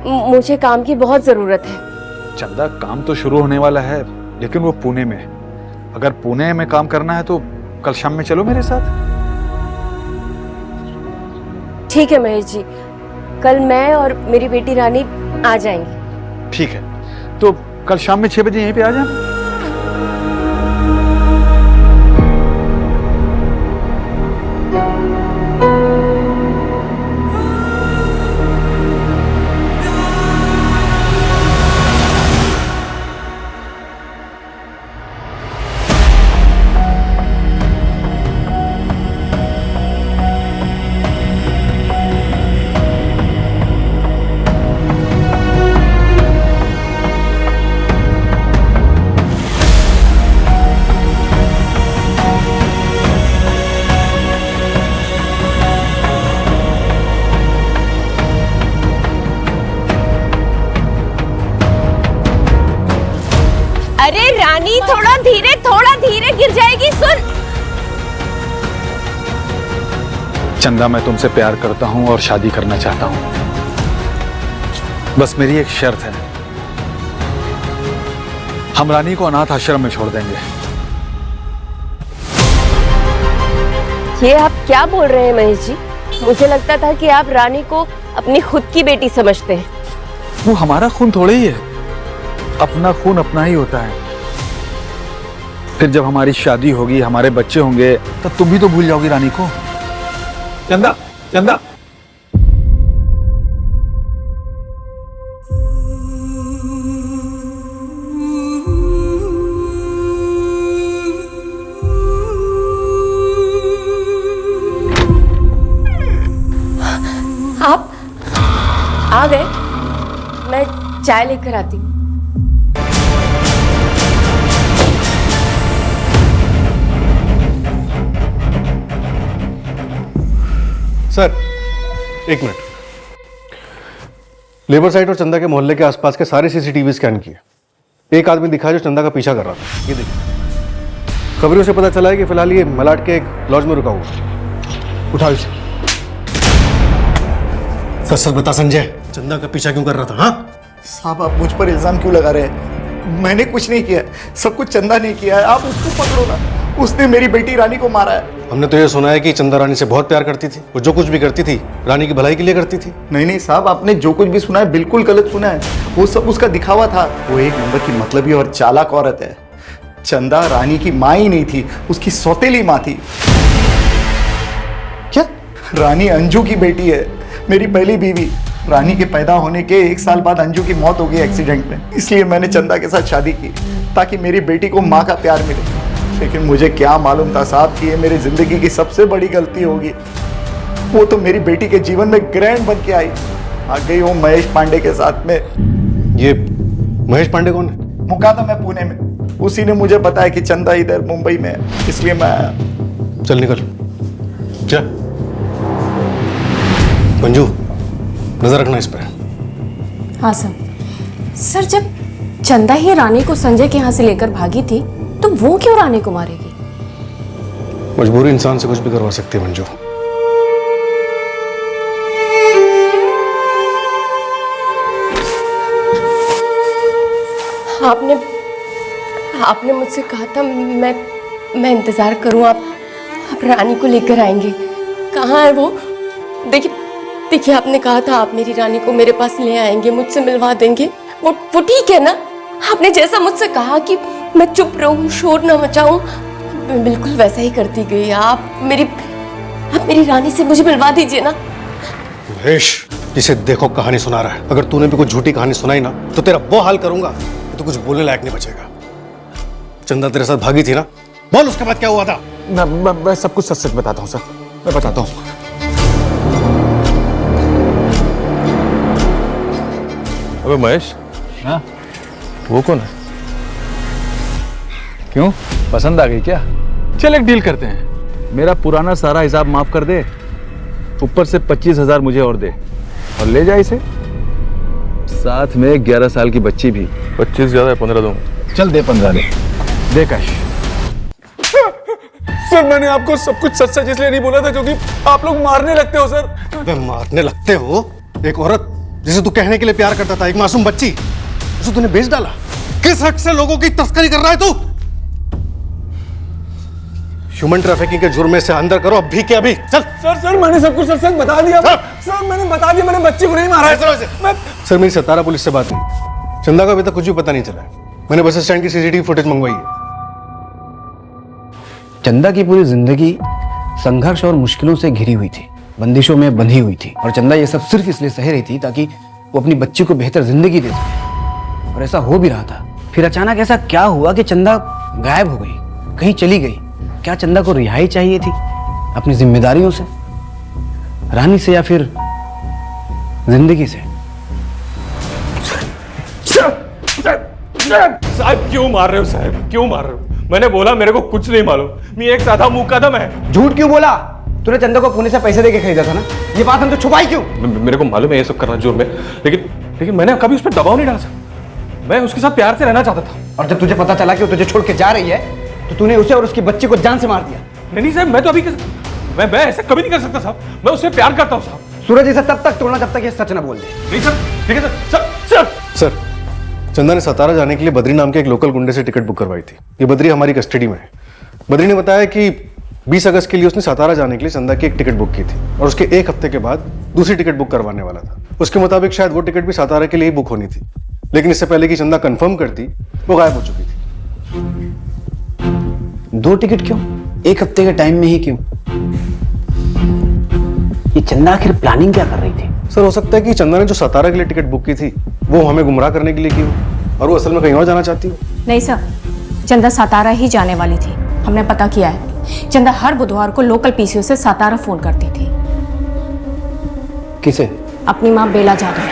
मुझे काम की बहुत जरूरत है। चंदा काम तो शुरू होने वाला है, लेकिन वो पुणे में। अगर पुणे में काम करना है तो कल शाम में चलो मेरे साथ। ठीक है महेश जी, कल मैं और मेरी बेटी रानी आ जाएंगे। ठीक है, तो कल शाम में 6 बजे यहीं पे आ जाना। अरे रानी थोड़ा धीरे गिर जाएगी। सुन चंदा, मैं तुमसे प्यार करता हूं और शादी करना चाहता हूं। बस मेरी एक शर्त है, हम रानी को अनाथ आश्रम में छोड़ देंगे। ये आप क्या बोल रहे हैं महेश जी? मुझे लगता था कि आप रानी को अपनी खुद की बेटी समझते हैं। वो हमारा खून थोड़े ही है, अपना खून अपना ही होता है। फिर जब हमारी शादी होगी, हमारे बच्चे होंगे, तब तुम भी तो भूल जाओगी रानी को। चंदा, चंदा। आप आ गए, मैं चाय लेकर आती हूँ। सर एक मिनट, लेबर साइड और चंदा के मोहल्ले के आसपास के सारे सीसीटीवी स्कैन किए। एक आदमी दिखा जो चंदा का पीछा कर रहा था। ये देखिए, खबरों से पता चला है कि फिलहाल ये मलाड के एक लॉज में रुका हुआ। उठाओ इसे। सच सच बता संजय, चंदा का पीछा क्यों कर रहा था? हाँ साहब, आप मुझ पर इल्जाम क्यों लगा रहे हैं? मैंने कुछ नहीं किया, सब कुछ चंदा ने किया है। आप उसको पकड़ो ना, उसने मेरी बेटी रानी को मारा है। हमने तो ये सुना है कि चंदा रानी से बहुत प्यार करती थी, वो जो कुछ भी करती थी रानी की भलाई के लिए करती थी। नहीं साहब, आपने जो कुछ भी सुना है बिल्कुल गलत सुना है। वो सब उसका दिखावा था। वो एक नंबर की मतलबी और चालाक औरत है। चंदा रानी की माँ ही नहीं थी, उसकी सौतेली माँ थी। क्या? रानी अंजू की बेटी है, मेरी पहली बीवी। रानी के पैदा होने के 1 साल बाद अंजू की मौत हो गई एक्सीडेंट में। इसलिए मैंने चंदा के साथ शादी की ताकि मेरी बेटी को माँ का प्यार मिले। लेकिन मुझे क्या मालूम था साहब कि ये मेरी जिंदगी की सबसे बड़ी गलती होगी। वो तो मेरी बेटी के जीवन में ग्रैंड बन के आई, आ गई वो महेश पांडे के साथ में। ये महेश पांडे कौन है? मुका था मैं पुणे में, उसी ने मुझे बताया कि चंदा इधर मुंबई में है, इसलिए मैं आया। चल निकल। क्या मंजू, नजर रखना इस पर। हाँ सर, जब चंदा ही रानी को संजय के यहाँ से लेकर भागी थी तो वो क्यों रानी को मारेगी? मजबूरी इंसान से कुछ भी करवा सकती है मंजू। आपने मुझसे कहा था मैं इंतजार करूं, आप रानी को लेकर आएंगे। कहाँ है वो? देखिए आपने कहा था आप मेरी रानी को मेरे पास ले आएंगे, मुझसे मिलवा देंगे। वो ठीक है ना? आपने जैसा मुझसे कहा कि मैं चुप रहूं, शोर न मचाऊं, मैं बिल्कुल वैसा ही करती गई। आप मेरी रानी से मुझे मिलवा दीजिए ना। महेश, जिसे देखो कहानी सुना रहा है। अगर तूने भी कुछ झूठी कहानी सुनाई ना तो तेरा वो हाल करूंगा कि तू कुछ बोलने लायक नहीं बचेगा। चंदा तेरे साथ भागी थी ना, बोल उसके बाद क्या हुआ था। मैं सब कुछ सच सच बताता हूँ सर, मैं बताता हूँ। अबे महेश, हाँ वो कौन है? क्यों, पसंद आ गई क्या? चल एक डील करते हैं, मेरा पुराना सारा हिसाब माफ कर दे, ऊपर से 25,000 मुझे और दे, और ले जा इसे, साथ में 11 साल की बच्ची भी। 25 ज्यादा है, 15 दूंगा। चल दे 15 दे कैश। सर मैंने आपको सब कुछ सच सच इसलिए नहीं बोला था क्योंकि आप लोग मारने लगते हो सर। अबे मारने लगते हो? एक औरत जिसे तू कहने के लिए प्यार करता था, एक मासूम बच्ची, उसे तूने बेच डाला। किस हक से लोगों की तस्करी कर रहा है तू? ह्यूमन ट्रैफिकिंग के जुर्म से अंदर करो अभी के अभी। चल। सर मैंने सब कुछ सच सच बता दिया। सर मैंने बता दिया, मैंने बच्ची को नहीं मारा है। सर मेरी सतारा पुलिस से बात हुई, चंदा का अभी तक कुछ भी पता नहीं चला है। मैंने बस स्टैंड की सीसीटीवी फुटेज मंगवाई है। चंदा की पूरी जिंदगी संघर्ष और मुश्किलों से घिरी हुई थी, बंदिशों में बंधी हुई थी, और चंदा ये सब सिर्फ इसलिए सह रही थी ताकि वो अपनी बच्ची को बेहतर जिंदगी दे सके, और ऐसा हो भी रहा था। फिर अचानक ऐसा क्या हुआ कि चंदा गायब हो गई, कहीं चली गई। क्या चंदा को रिहाई चाहिए थी अपनी जिम्मेदारियों से, रानी से, या फिर जिंदगी से? साहब क्यों मार रहे हो? साहब क्यों मार रहे हो? मैंने बोला मेरे को कुछ नहीं मालूम, मैं एक साधा मुकदम है। झूठ क्यों बोला? तूने चंदा को पुणे से पैसे देके खरीदा था ना, ये बात हम तो छुपाई क्यों? मेरे को मालूम है ये सब करना जुर्म है, लेकिन मैंने कभी उस पर दबाव नहीं डाला सर। मैं उसके साथ प्यार से रहना चाहता था। और जब तुझे पता चला कि वो तुझे छोड़ के जा रही है तो तूने उसे और उसकी बच्ची को जान से मार दिया। नहीं साहब, मैं तो अभी मैं ऐसा कभी नहीं कर सकता साहब, मैं उससे प्यार करता हूँ साहब। सूरज इसे तब तक तोड़ना जब तक ये सच ना बोल दे। नहीं सर, ठीक है सर। सर चंदा ने सतारा जाने के लिए बद्री नाम के एक लोकल गुंडे से टिकट बुक करवाई थी। ये बद्री हमारी कस्टडी में है। बद्री ने बताया कि 20 अगस्त के लिए उसने सतारा जाने के लिए चंदा की एक टिकट बुक की थी, और उसके एक हफ्ते के बाद दूसरी टिकट बुक करवाने वाला था। उसके मुताबिक शायद वो टिकट भी सतारा के लिए ही बुक होनी थी, लेकिन इससे पहले कि चंदा कंफर्म करती वो गायब हो चुकी थी। 2 टिकट क्यों? एक हफ्ते के टाइम में ही क्यों? ये चंदा आखिर प्लानिंग क्या कर रही थी? सर हो सकता है कि चंदा ने जो सतारा के लिए टिकट बुक की थी वो हमें गुमराह करने के लिए की हो, और वो असल में कहीं और जाना चाहती हो। नहीं सर, चंदा सातारा ही जाने वाली थी, हमने पता किया है। चंदा हर बुधवार को लोकल पीसीओ से सातारा फोन करती थी। किसे? अपनी माँ बेला जाधव।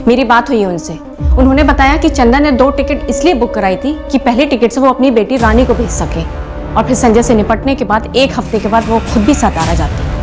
मेरी बात हुई उनसे, उन्होंने बताया कि चंदा ने 2 टिकट इसलिए बुक कराई थी कि पहले टिकट से वो अपनी बेटी रानी को भेज सके, और फिर संजय से निपटने के बाद 1 हफ्ते के बाद वो खुद भी सातारा जाती।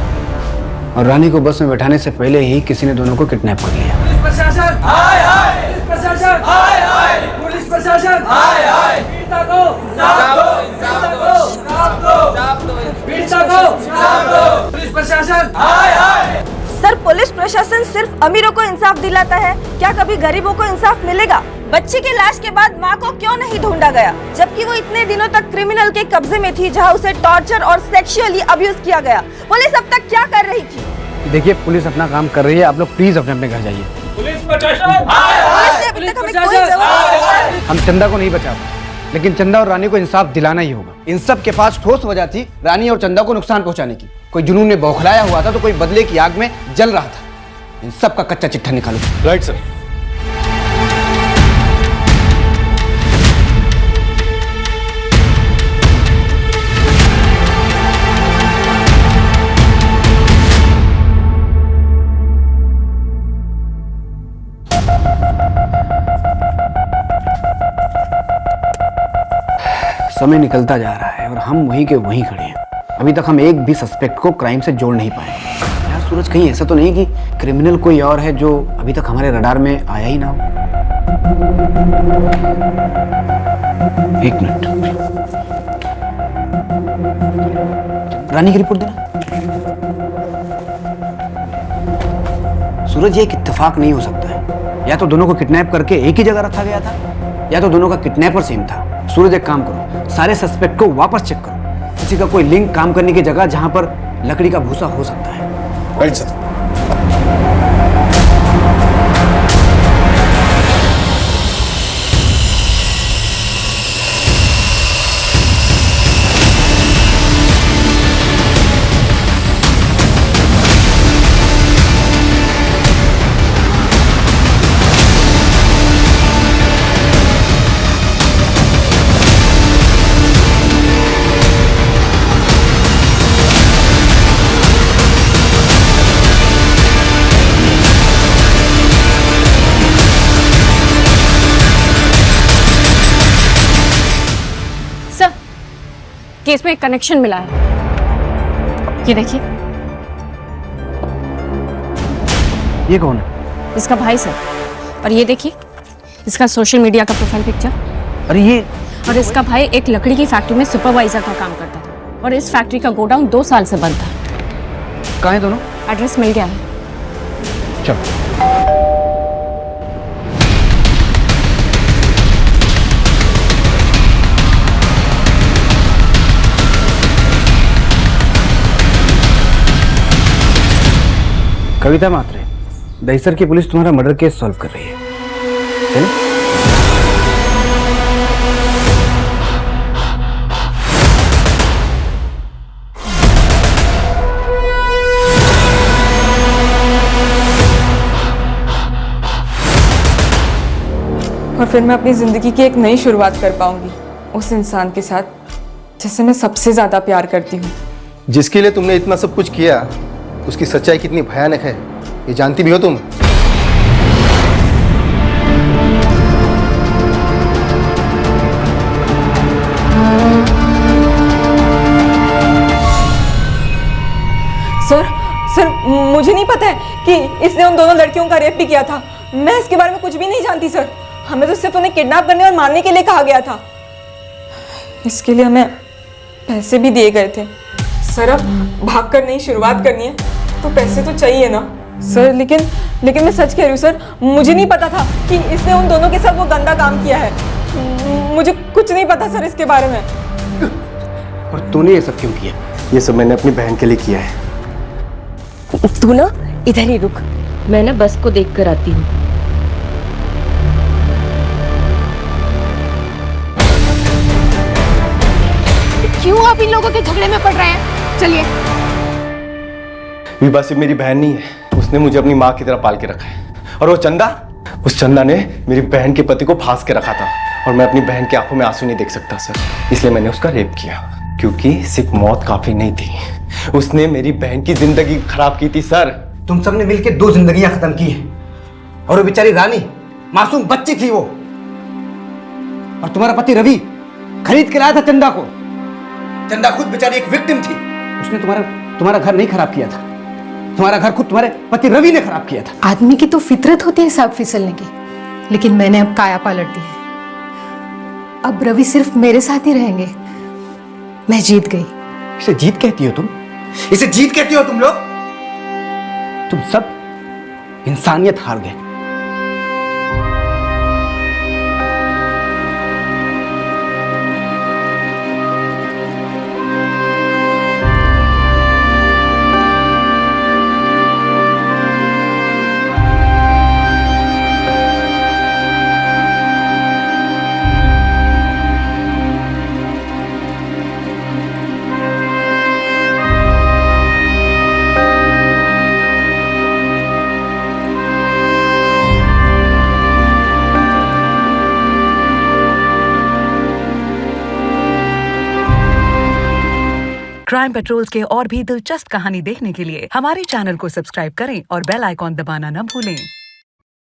और रानी को बस में बैठाने से पहले ही किसी ने दोनों को किडनैप कर लिया। पुलिस प्रशासन हाय हाय, पुलिस प्रशासन हाय हाय, पुलिस प्रशासन हाय हाय, पीड़िता को इंसाफ दो, इंसाफ दो, इंसाफ दो, इंसाफ दो, पीड़िता को इंसाफ दो, पुलिस प्रशासन हाय हाय। सर पुलिस प्रशासन सिर्फ अमीरों को इंसाफ दिलाता है, क्या कभी गरीबों को इंसाफ मिलेगा? बच्ची की लाश के बाद माँ को क्यों नहीं ढूंढा गया, जबकि वो इतने दिनों तक क्रिमिनल के कब्जे में थी, जहाँ उसे टॉर्चर और सेक्सुअली अब्यूज किया गया। पुलिस अब तक क्या कर रही थी? देखिए पुलिस अपना काम कर रही है, आप लोग प्लीज अपने अपने घर जाइए। पुलिस प्रशासन हाय हाय, पुलिस प्रशासन हाय हाय। हम चंदा को नहीं बचा पाए, लेकिन चंदा और रानी को इंसाफ दिलाना ही होगा। इन सब के पास ठोस वजह थी रानी और चंदा को नुकसान पहुंचाने की। कोई जुनून में बौखलाया हुआ था तो कोई बदले की आग में जल रहा था। इन सब का कच्चा चिट्ठा निकालो। Right sir. समय निकलता जा रहा है और हम वहीं के वहीं खड़े हैं। अभी तक हम एक भी सस्पेक्ट को क्राइम से जोड़ नहीं पाए। यार सूरज, कहीं ऐसा तो नहीं कि क्रिमिनल कोई और है जो अभी तक हमारे रडार में आया ही ना हो? 1 मिनट, रानी की रिपोर्ट देना। सूरज, ये एक इत्तेफाक नहीं हो सकता है। या तो दोनों को किडनैप करके एक ही जगह रखा गया था, या तो दोनों का किडनैपर सेम था। सूरज एक काम करो, सारे सस्पेक्ट को वापस चेक करो, किसी का कोई लिंक काम करने की जगह जहां पर लकड़ी का भूसा हो सकता है। Right sir. केस में एक कनेक्शन मिला है। ये देखिए, ये कौन है? इसका भाई सर। और ये देखिए, इसका सोशल मीडिया का प्रोफाइल पिक्चर। अरे ये, और इसका भाई एक लकड़ी की फैक्ट्री में सुपरवाइजर का काम करता था और इस फैक्ट्री का गोडाउन 2 साल से बंद था। कहाँ है दोनों? एड्रेस मिल गया है। चलो। कविता मात्रे, दहीसर की पुलिस तुम्हारा मर्डर केस सॉल्व कर रही है। चलो। और फिर मैं अपनी जिंदगी की एक नई शुरुआत कर पाऊंगी उस इंसान के साथ जिसे मैं सबसे ज्यादा प्यार करती हूँ। जिसके लिए तुमने इतना सब कुछ किया, उसकी सच्चाई कितनी भयानक है ये जानती भी हो तुम? सर मुझे नहीं पता है कि इसने उन दोनों लड़कियों का रेप भी किया था। मैं इसके बारे में कुछ भी नहीं जानती सर। हमें तो सिर्फ उन्हें किडनैप करने और मारने के लिए कहा गया था। इसके लिए हमें पैसे भी दिए गए थे। सर अब भागकर नई शुरुआत करनी है तो पैसे तो चाहिए ना सर। लेकिन मैं सच कह रही हूँ सर, मुझे नहीं पता था कि इसने उन दोनों के साथ वो गंदा काम किया है। मुझे कुछ नहीं पता सर इसके बारे में। और तूने ये सब क्यों किया? ये सब मैंने अपनी बहन के लिए किया है। तू ना इधर ही रुक, मैं ना बस को देख कर आती हूँ। क्यों आप इन लोगों के झगड़े में पड़ रहे हैं? चलिए। विभा सिर्फ मेरी बहन नहीं है, उसने मुझे अपनी माँ की तरह पाल के रखा है। और वो चंदा, उस चंदा ने मेरी बहन के पति को फांस के रखा था और मैं अपनी बहन की आंखों में आंसू नहीं देख सकता सर, इसलिए मैंने उसका रेप किया। क्योंकि सिर्फ मौत काफी नहीं थी, उसने मेरी बहन की जिंदगी खराब की थी सर। तुम सबने मिलकर 2 जिंदगियां खत्म की है और वो बेचारी रानी मासूम बच्ची थी वो। और तुम्हारा पति रवि खरीद के लाया था चंदा को। चंदा खुद बेचारी एक विक्टिम थी। उसने तुम्हारा घर नहीं खराब किया था, तुम्हारा घर खुद तुम्हारे पति रवि ने खराब किया था। आदमी की तो फितरत होती है सांप फिसलने की, लेकिन मैंने अब काया पलट दी है। अब रवि सिर्फ मेरे साथ ही रहेंगे। मैं जीत गई। इसे जीत कहती हो तुम? इसे जीत कहती हो तुम लोग? तुम सब इंसानियत हार गए। क्राइम पेट्रोल्स के और भी दिलचस्प कहानी देखने के लिए हमारे चैनल को सब्सक्राइब करें और बेल आइकॉन दबाना न भूलें।